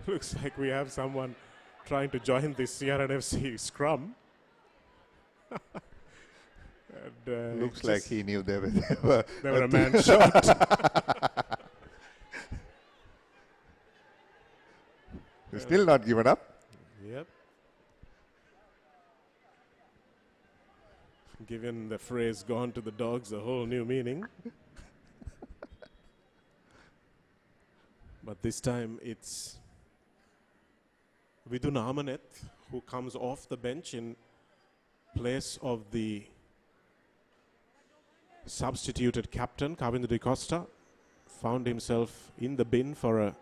looks like we have someone trying to join this CRNFC scrum. And, looks like he knew they were a man shot. He's still not given up. Yep. Given the phrase "gone to the dogs" a whole new meaning. But this time it's Vidun Amaneth who comes off the bench in place of the substituted captain, Kavindra De Costa, found himself in the bin for a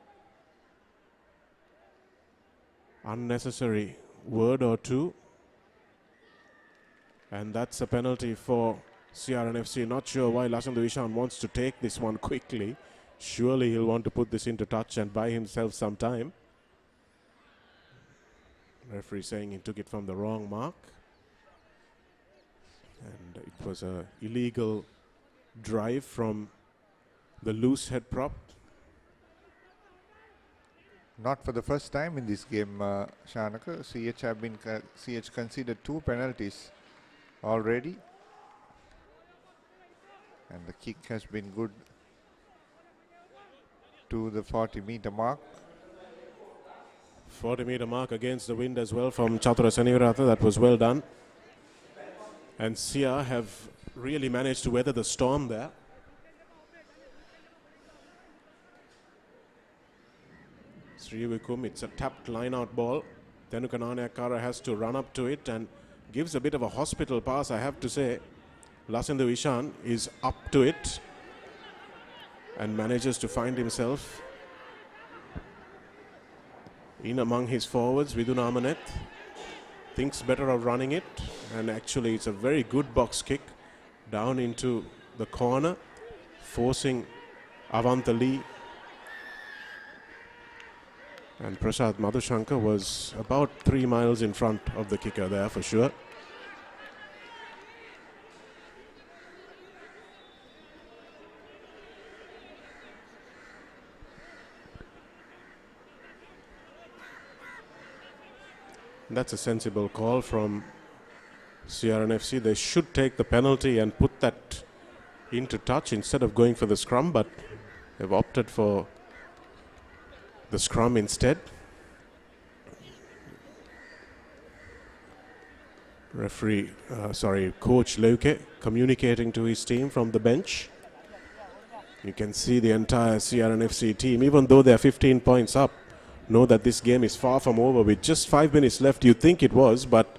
unnecessary word or two. And that's a penalty for CRNFC. Not sure why Lasandhu Ishan wants to take this one quickly. Surely he'll want to put this into touch and buy himself some time. Referee saying he took it from the wrong mark. And it was a illegal drive from the loose head prop. Not for the first time in this game, Shanaka. CH conceded 2 penalties already. And the kick has been good to the 40-meter mark. 40-meter mark against the wind as well from Chatura Senivaratna. That was well done. And Sia have really managed to weather the storm there. Srivikum, it's a tapped line-out ball. Tenuka Nanayakkara has to run up to it and gives a bit of a hospital pass, I have to say. Lasandhu Ishan is up to it and manages to find himself in among his forwards. Vidun Amaneth thinks better of running it, and actually it's a very good box kick down into the corner, forcing Avantha Lee. And Prasad Madhushankar was about 3 miles in front of the kicker there for sure. That's a sensible call from CRNFC. They should take the penalty and put that into touch instead of going for the scrum, but they've opted for the scrum instead. Coach Leuke communicating to his team from the bench. You can see the entire CRNFC team, even though they're 15 points up, know that this game is far from over. With just 5 minutes left, you think it was, but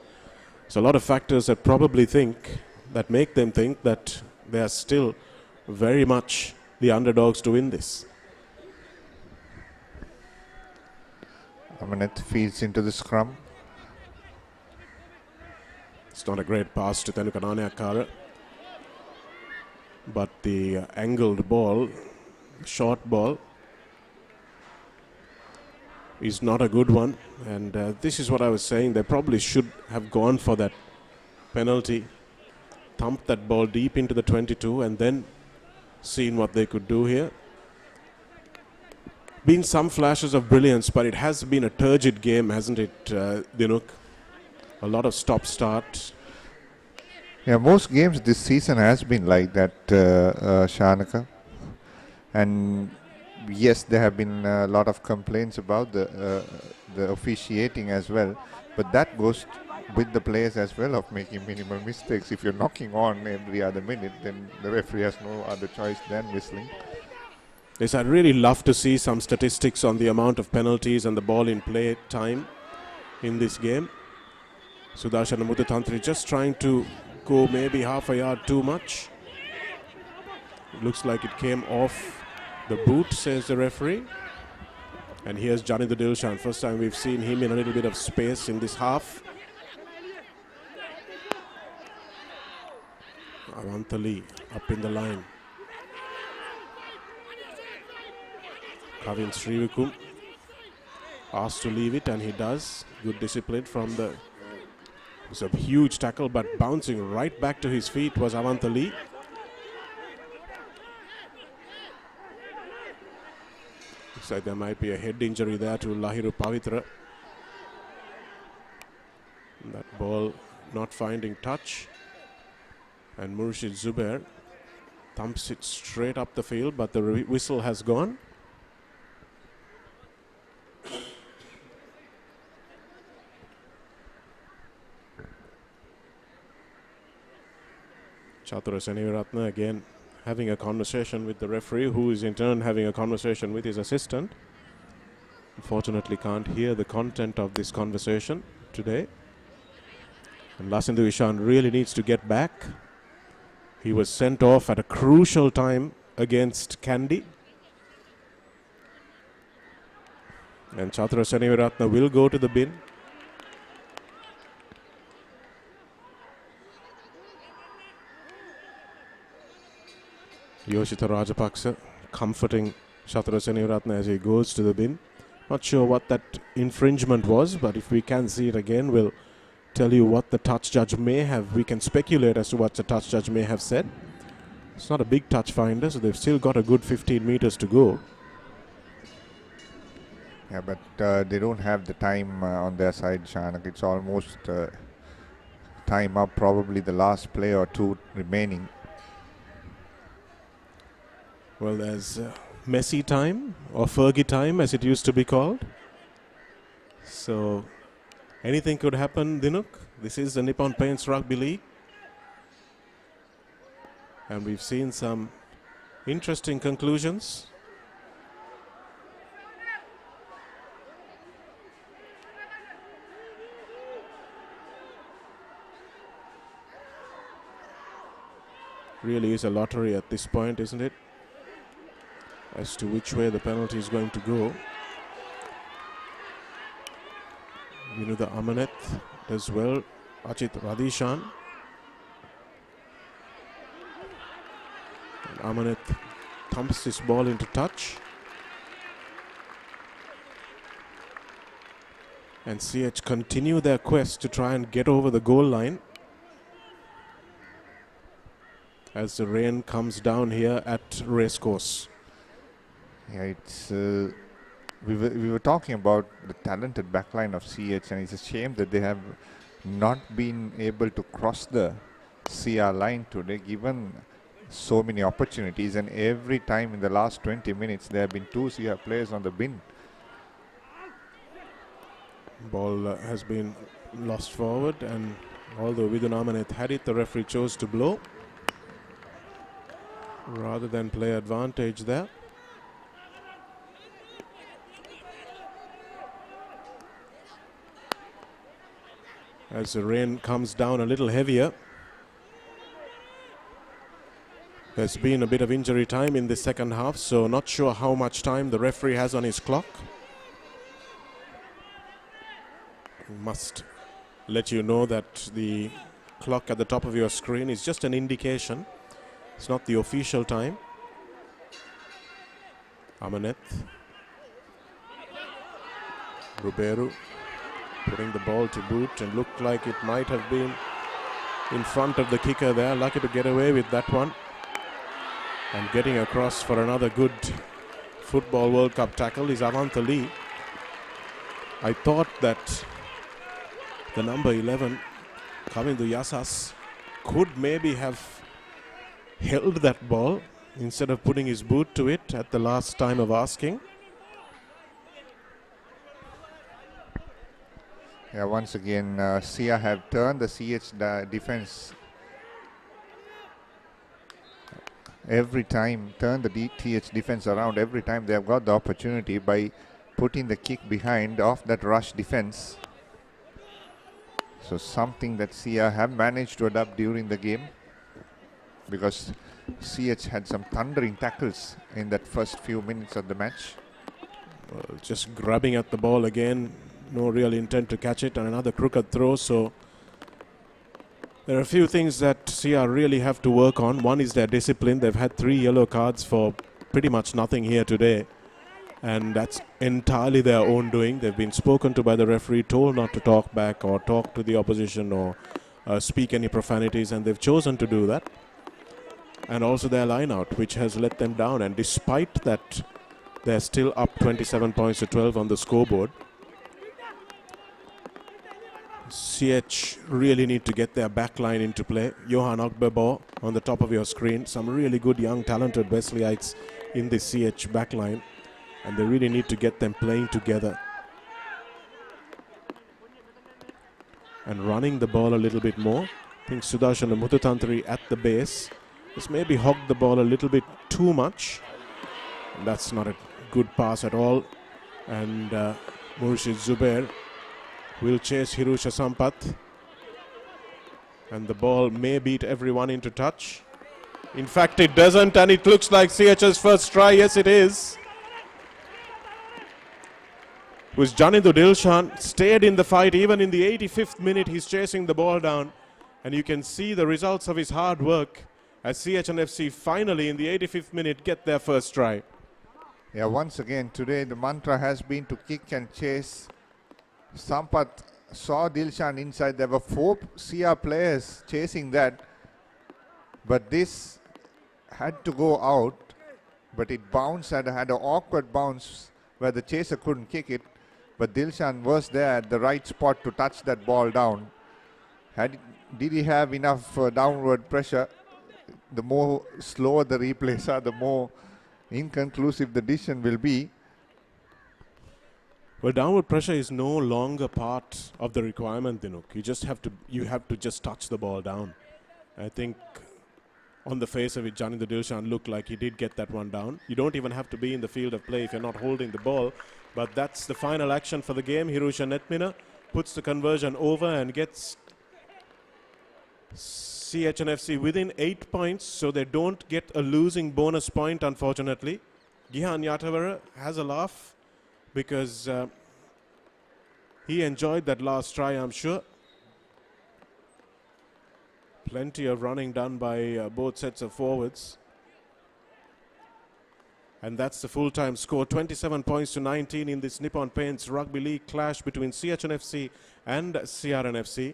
there's a lot of factors that make them think that they are still very much the underdogs to win this. Amaneth feeds into the scrum. It's not a great pass to Tenuka Nanayakkara, but the angled ball, short ball, is not a good one. And this is what I was saying. They probably should have gone for that penalty, thumped that ball deep into the 22 and then seen what they could do here. Been some flashes of brilliance, but it has been a turgid game, hasn't it, Dinuk? A lot of stop-start. Yeah, most games this season has been like that, Shanaka. And yes, there have been a lot of complaints about the officiating as well, but that goes with the players as well of making minimal mistakes. If you're knocking on every other minute, then the referee has no other choice than whistling. Yes, I'd really love to see some statistics on the amount of penalties and the ball in play time in this game. Sudarshan Muthatantri just trying to go maybe half a yard too much. It looks like it came off the boot, says the referee. And here's Janindra Dilshan. First time we've seen him in a little bit of space in this half. Avantha Lee up in the line. Kavin Srivikum asked to leave it, and he does. Good discipline from the... It's a huge tackle, but bouncing right back to his feet was Avantha Lee. Looks like there might be a head injury there to Lahiru Pavitra. That ball not finding touch. And Murshid Zubair thumps it straight up the field, but the whistle has gone. Chatura Senivaratna again having a conversation with the referee, who is in turn having a conversation with his assistant. Unfortunately can't hear the content of this conversation today. And Lasindu Ishan really needs to get back. He was sent off at a crucial time against Kandy. And Chatra Seniviratna will go to the bin. Yoshita Rajapaksa comforting Chatra Seniviratna as he goes to the bin. Not sure what that infringement was, but if we can see it again, we'll tell you what the touch judge may have. We can speculate as to what the touch judge may have said. It's not a big touch finder, so they've still got a good 15 meters to go. Yeah, but they don't have the time on their side, Shanak. It's almost time up, probably the last play or two remaining. Well, there's Messi time, or Fergie time as it used to be called. So anything could happen, Dinuk. This is the Nippon Paints Rugby League. And we've seen some interesting conclusions. Really is a lottery at this point, isn't it? As to which way the penalty is going to go. Vinuda Amaneth does well. Achit Radishan. And Amaneth thumps this ball into touch. And CH continue their quest to try and get over the goal line. As the rain comes down here at Racecourse. Yeah, it's we were talking about the talented backline of CH, and it's a shame that they have not been able to cross the CR line today, given so many opportunities. And every time in the last 20 minutes, there have been two CR players on the bin. Ball has been lost forward, and although Vidun Amaneth had it, the referee chose to blow rather than play advantage there. As the rain comes down a little heavier. There's been a bit of injury time in the second half, so not sure how much time the referee has on his clock. Must let you know that the clock at the top of your screen is just an indication. It's not the official time. Amaneth. Ruberu putting the ball to boot, and looked like it might have been in front of the kicker there. Lucky to get away with that one. And getting across for another good Football World Cup tackle is Avantha Lee. I thought that the number 11, Kavindu Yasas, could maybe have held that ball instead of putting his boot to it at the last time of asking. Yeah, once again, Sia have turned the CH defense every time, turned the TH defense around every time they have got the opportunity by putting the kick behind off that rush defense. So something that Sia have managed to adapt during the game, because CH had some thundering tackles in that first few minutes of the match. Just grabbing at the ball again, no real intent to catch it, and another crooked throw. So there are a few things that CR really have to work on. One is their discipline. They've had 3 yellow cards for pretty much nothing here today, and that's entirely their own doing. They've been spoken to by the referee, told not to talk back or talk to the opposition or speak any profanities, and they've chosen to do that. And also their line out, which has let them down, and despite that, they're still up 27 points to 12 on the scoreboard. CH really need to get their back line into play. Johan Ogbebo on the top of your screen. Some really good young talented Wesleyites in the CH back line, and they really need to get them playing together and running the ball a little bit more. I think Sudarshan Mututantri at the base has maybe hogged the ball a little bit too much. And that's not a good pass at all. And Murshid Zubair will chase Hirusha Sampath. And the ball may beat everyone into touch. In fact, it doesn't, and it looks like CH's first try. Yes, it is. It was Janindu Dilshan, stayed in the fight even in the 85th minute. He's chasing the ball down, and you can see the results of his hard work as CHNFC finally in the 85th minute get their first try. Yeah, once again today the mantra has been to kick and chase. Sampath saw Dilshan inside. There were 4 CR players chasing that, but this had to go out, but it bounced and had an awkward bounce where the chaser couldn't kick it, but Dilshan was there at the right spot to touch that ball down. Did he have enough downward pressure? The more slower the replays are, the more inconclusive the decision will be. Well, downward pressure is no longer part of the requirement, Dinuk. You have to just touch the ball down. I think on the face of it, Janindu Dilshan looked like he did get that one down. You don't even have to be in the field of play if you're not holding the ball. But that's the final action for the game. Hirusha Netmina puts the conversion over and gets CHNFC within 8 points, so they don't get a losing bonus point, unfortunately. Gihan Yatavara has a laugh because he enjoyed that last try, I'm sure. Plenty of running done by both sets of forwards. And that's the full-time score, 27 points to 19 in this Nippon Paints Rugby League clash between CHNFC and CRNFC.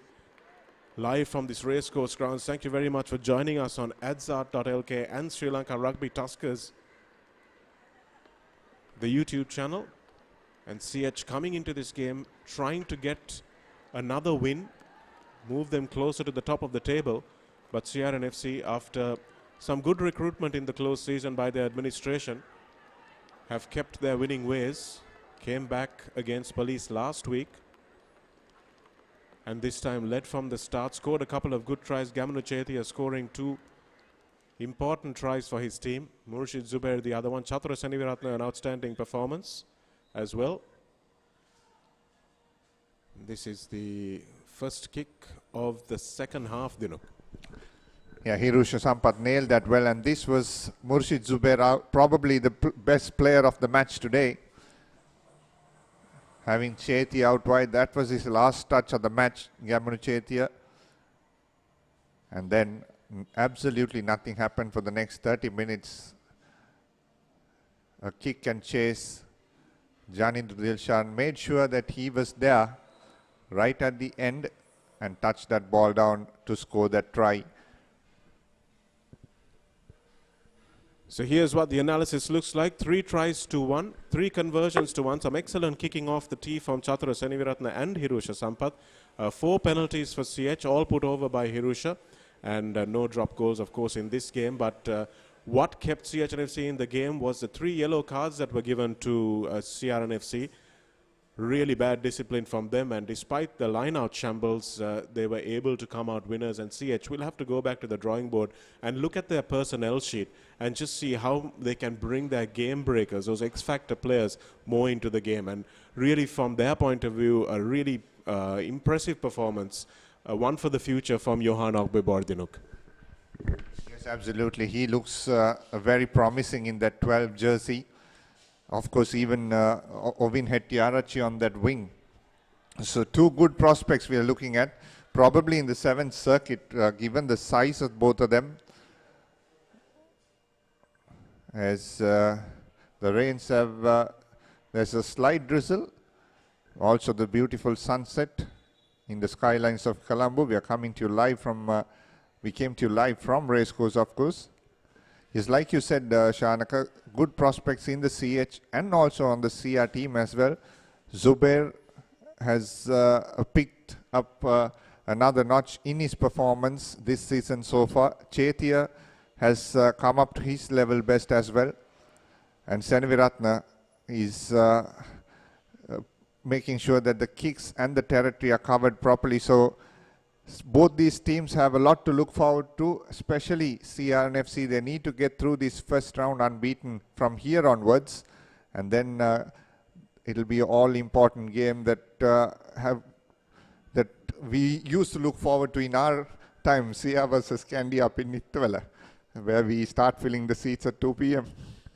Live from this racecourse grounds. Thank you very much for joining us on adzart.lk and Sri Lanka Rugby Tuskers, the YouTube channel. And CH coming into this game, trying to get another win, move them closer to the top of the table. But CRNFC, after some good recruitment in the close season by their administration, have kept their winning ways. Came back against Police last week, and this time led from the start, scored a couple of good tries. Gamanu Chetia scoring 2 important tries for his team. Murshid Zubair the other one. Chatura Seniviratna an outstanding performance as well. This is the first kick of the second half, Dinu. Yeah, Hirusha Sampath nailed that well, and this was Murshid Zubair, probably the best player of the match today. Having Chetia out wide, that was his last touch of the match, Gamanu Chetia. And then absolutely nothing happened for the next 30 minutes. A kick and chase. Janindu Dilshan made sure that he was there right at the end and touched that ball down to score that try. So here's what the analysis looks like. 3 tries to 1, 3 conversions to 1. Some excellent kicking off the tee from Chatura Seniviratna and Hirusha Sampath. 4 penalties for CH, all put over by Hirusha. And no drop goals, of course, in this game. But what kept CHNFC in the game was the 3 yellow cards that were given to CRNFC. Really bad discipline from them, and despite the line-out shambles, they were able to come out winners. And CH will have to go back to the drawing board and look at their personnel sheet and just see how they can bring their game breakers, those X-factor players, more into the game. And really, from their point of view, a really impressive performance, one for the future from Johan Ogbebordinuk. Yes, absolutely. He looks very promising in that 12 jersey. Of course, even Ovin Hettiarachi on that wing. So 2 good prospects we are looking at, probably in the 7th circuit, given the size of both of them. As the rains have, there's a slight drizzle. Also the beautiful sunset in the skylines of Colombo. We are coming to you live from, we came to you live from Racecourse, of course. Yes, like you said, Shanaka, good prospects in the CH and also on the CR team as well. Zubair has picked up another notch in his performance this season so far. Chetia has come up to his level best as well. And Seniviratna is making sure that the kicks and the territory are covered properly. So both these teams have a lot to look forward to, especially CRNFC. They need to get through this first round unbeaten from here onwards, and then it'll be an all-important game that we used to look forward to in our time, Sia versus Candy up in Nittawala, where we start filling the seats at 2 p.m.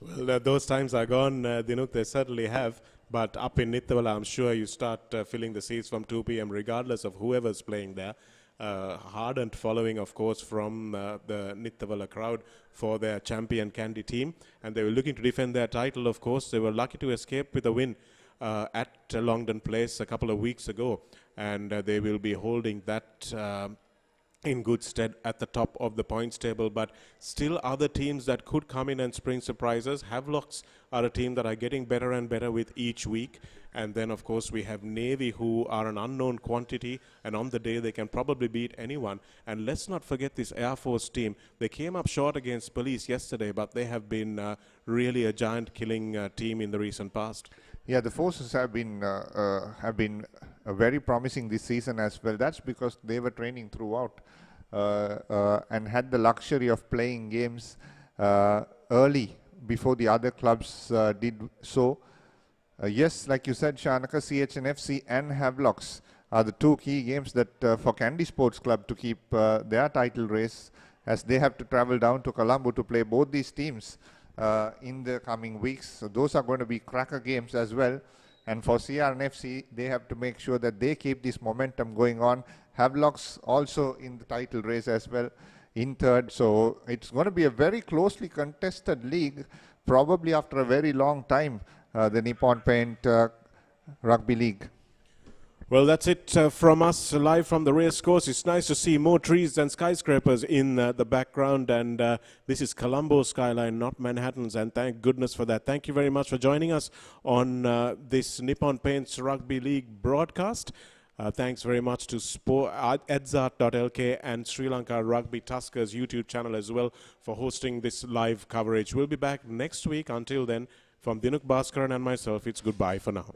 Well, those times are gone, Dinuk, they certainly have. But up in Nittawala, I'm sure you start filling the seats from 2 p.m. regardless of whoever's playing there. Ardent following, of course, from the Nittawala crowd for their champion Candy team. And they were looking to defend their title, of course. They were lucky to escape with a win at Longdon Place a couple of weeks ago. And they will be holding that in good stead at the top of the points table. But still other teams that could come in and spring surprises. Havelocks are a team that are getting better and better with each week. And then, of course, we have Navy, who are an unknown quantity. And on the day, they can probably beat anyone. And let's not forget this Air Force team. They came up short against Police yesterday, but they have been really a giant-killing team in the recent past. Yeah, the Forces have been very promising this season as well. That's because they were training throughout and had the luxury of playing games early before the other clubs did so. Yes, like you said, Shanaka, CHNFC and Havelocks are the two key games that for Candy Sports Club to keep their title race, as they have to travel down to Colombo to play both these teams in the coming weeks. So those are going to be cracker games as well. And for CRNFC, they have to make sure that they keep this momentum going on. Havelocks also in the title race as well in third. So it's going to be a very closely contested league, probably after a very long time, the Nippon Paint Rugby League. Well, that's it from us live from the race course. It's nice to see more trees and skyscrapers in the background. And this is Colombo's skyline, not Manhattan's. And thank goodness for that. Thank you very much for joining us on this Nippon Paints Rugby League broadcast. Thanks very much to edzart.lk and Sri Lanka Rugby Tuskers YouTube channel as well for hosting this live coverage. We'll be back next week. Until then, from Dinuk Bhaskaran and myself, it's goodbye for now.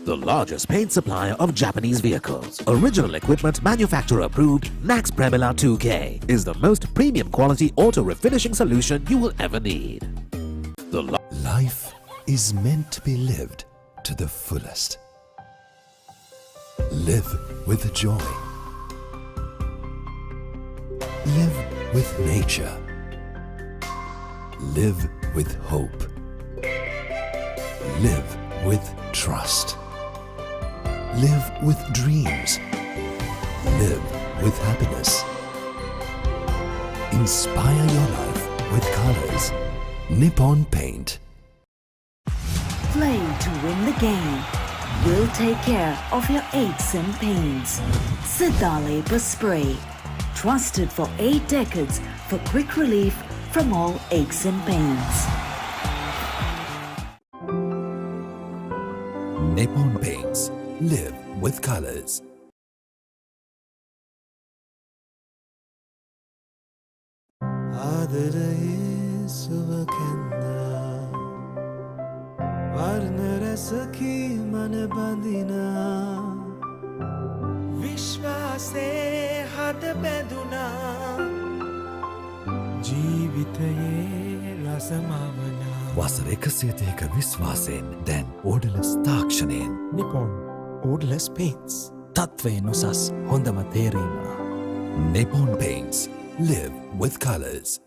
The largest paint supplier of Japanese vehicles. Original equipment manufacturer approved, Max Premila 2K is the most premium quality auto refinishing solution you will ever need. Life is meant to be lived to the fullest. Live with joy. Live with nature. Live with hope. Live with trust. Live with dreams. Live with happiness. Inspire your life with colors. Nippon Paint. Play to win the game. We'll take care of your aches and pains. Siddhale Spray. Trusted for 8 decades for quick relief from all aches and pains. Nippon Paints. Live with colors. වසර 130ක විශ්වාසයෙන් දැන් ඕඩලස් තාක්ෂණයෙන් Nippon Odorless Paints. තත්වය නොසස් හොඳම තේරීම. Nippon Paints. Live with colors.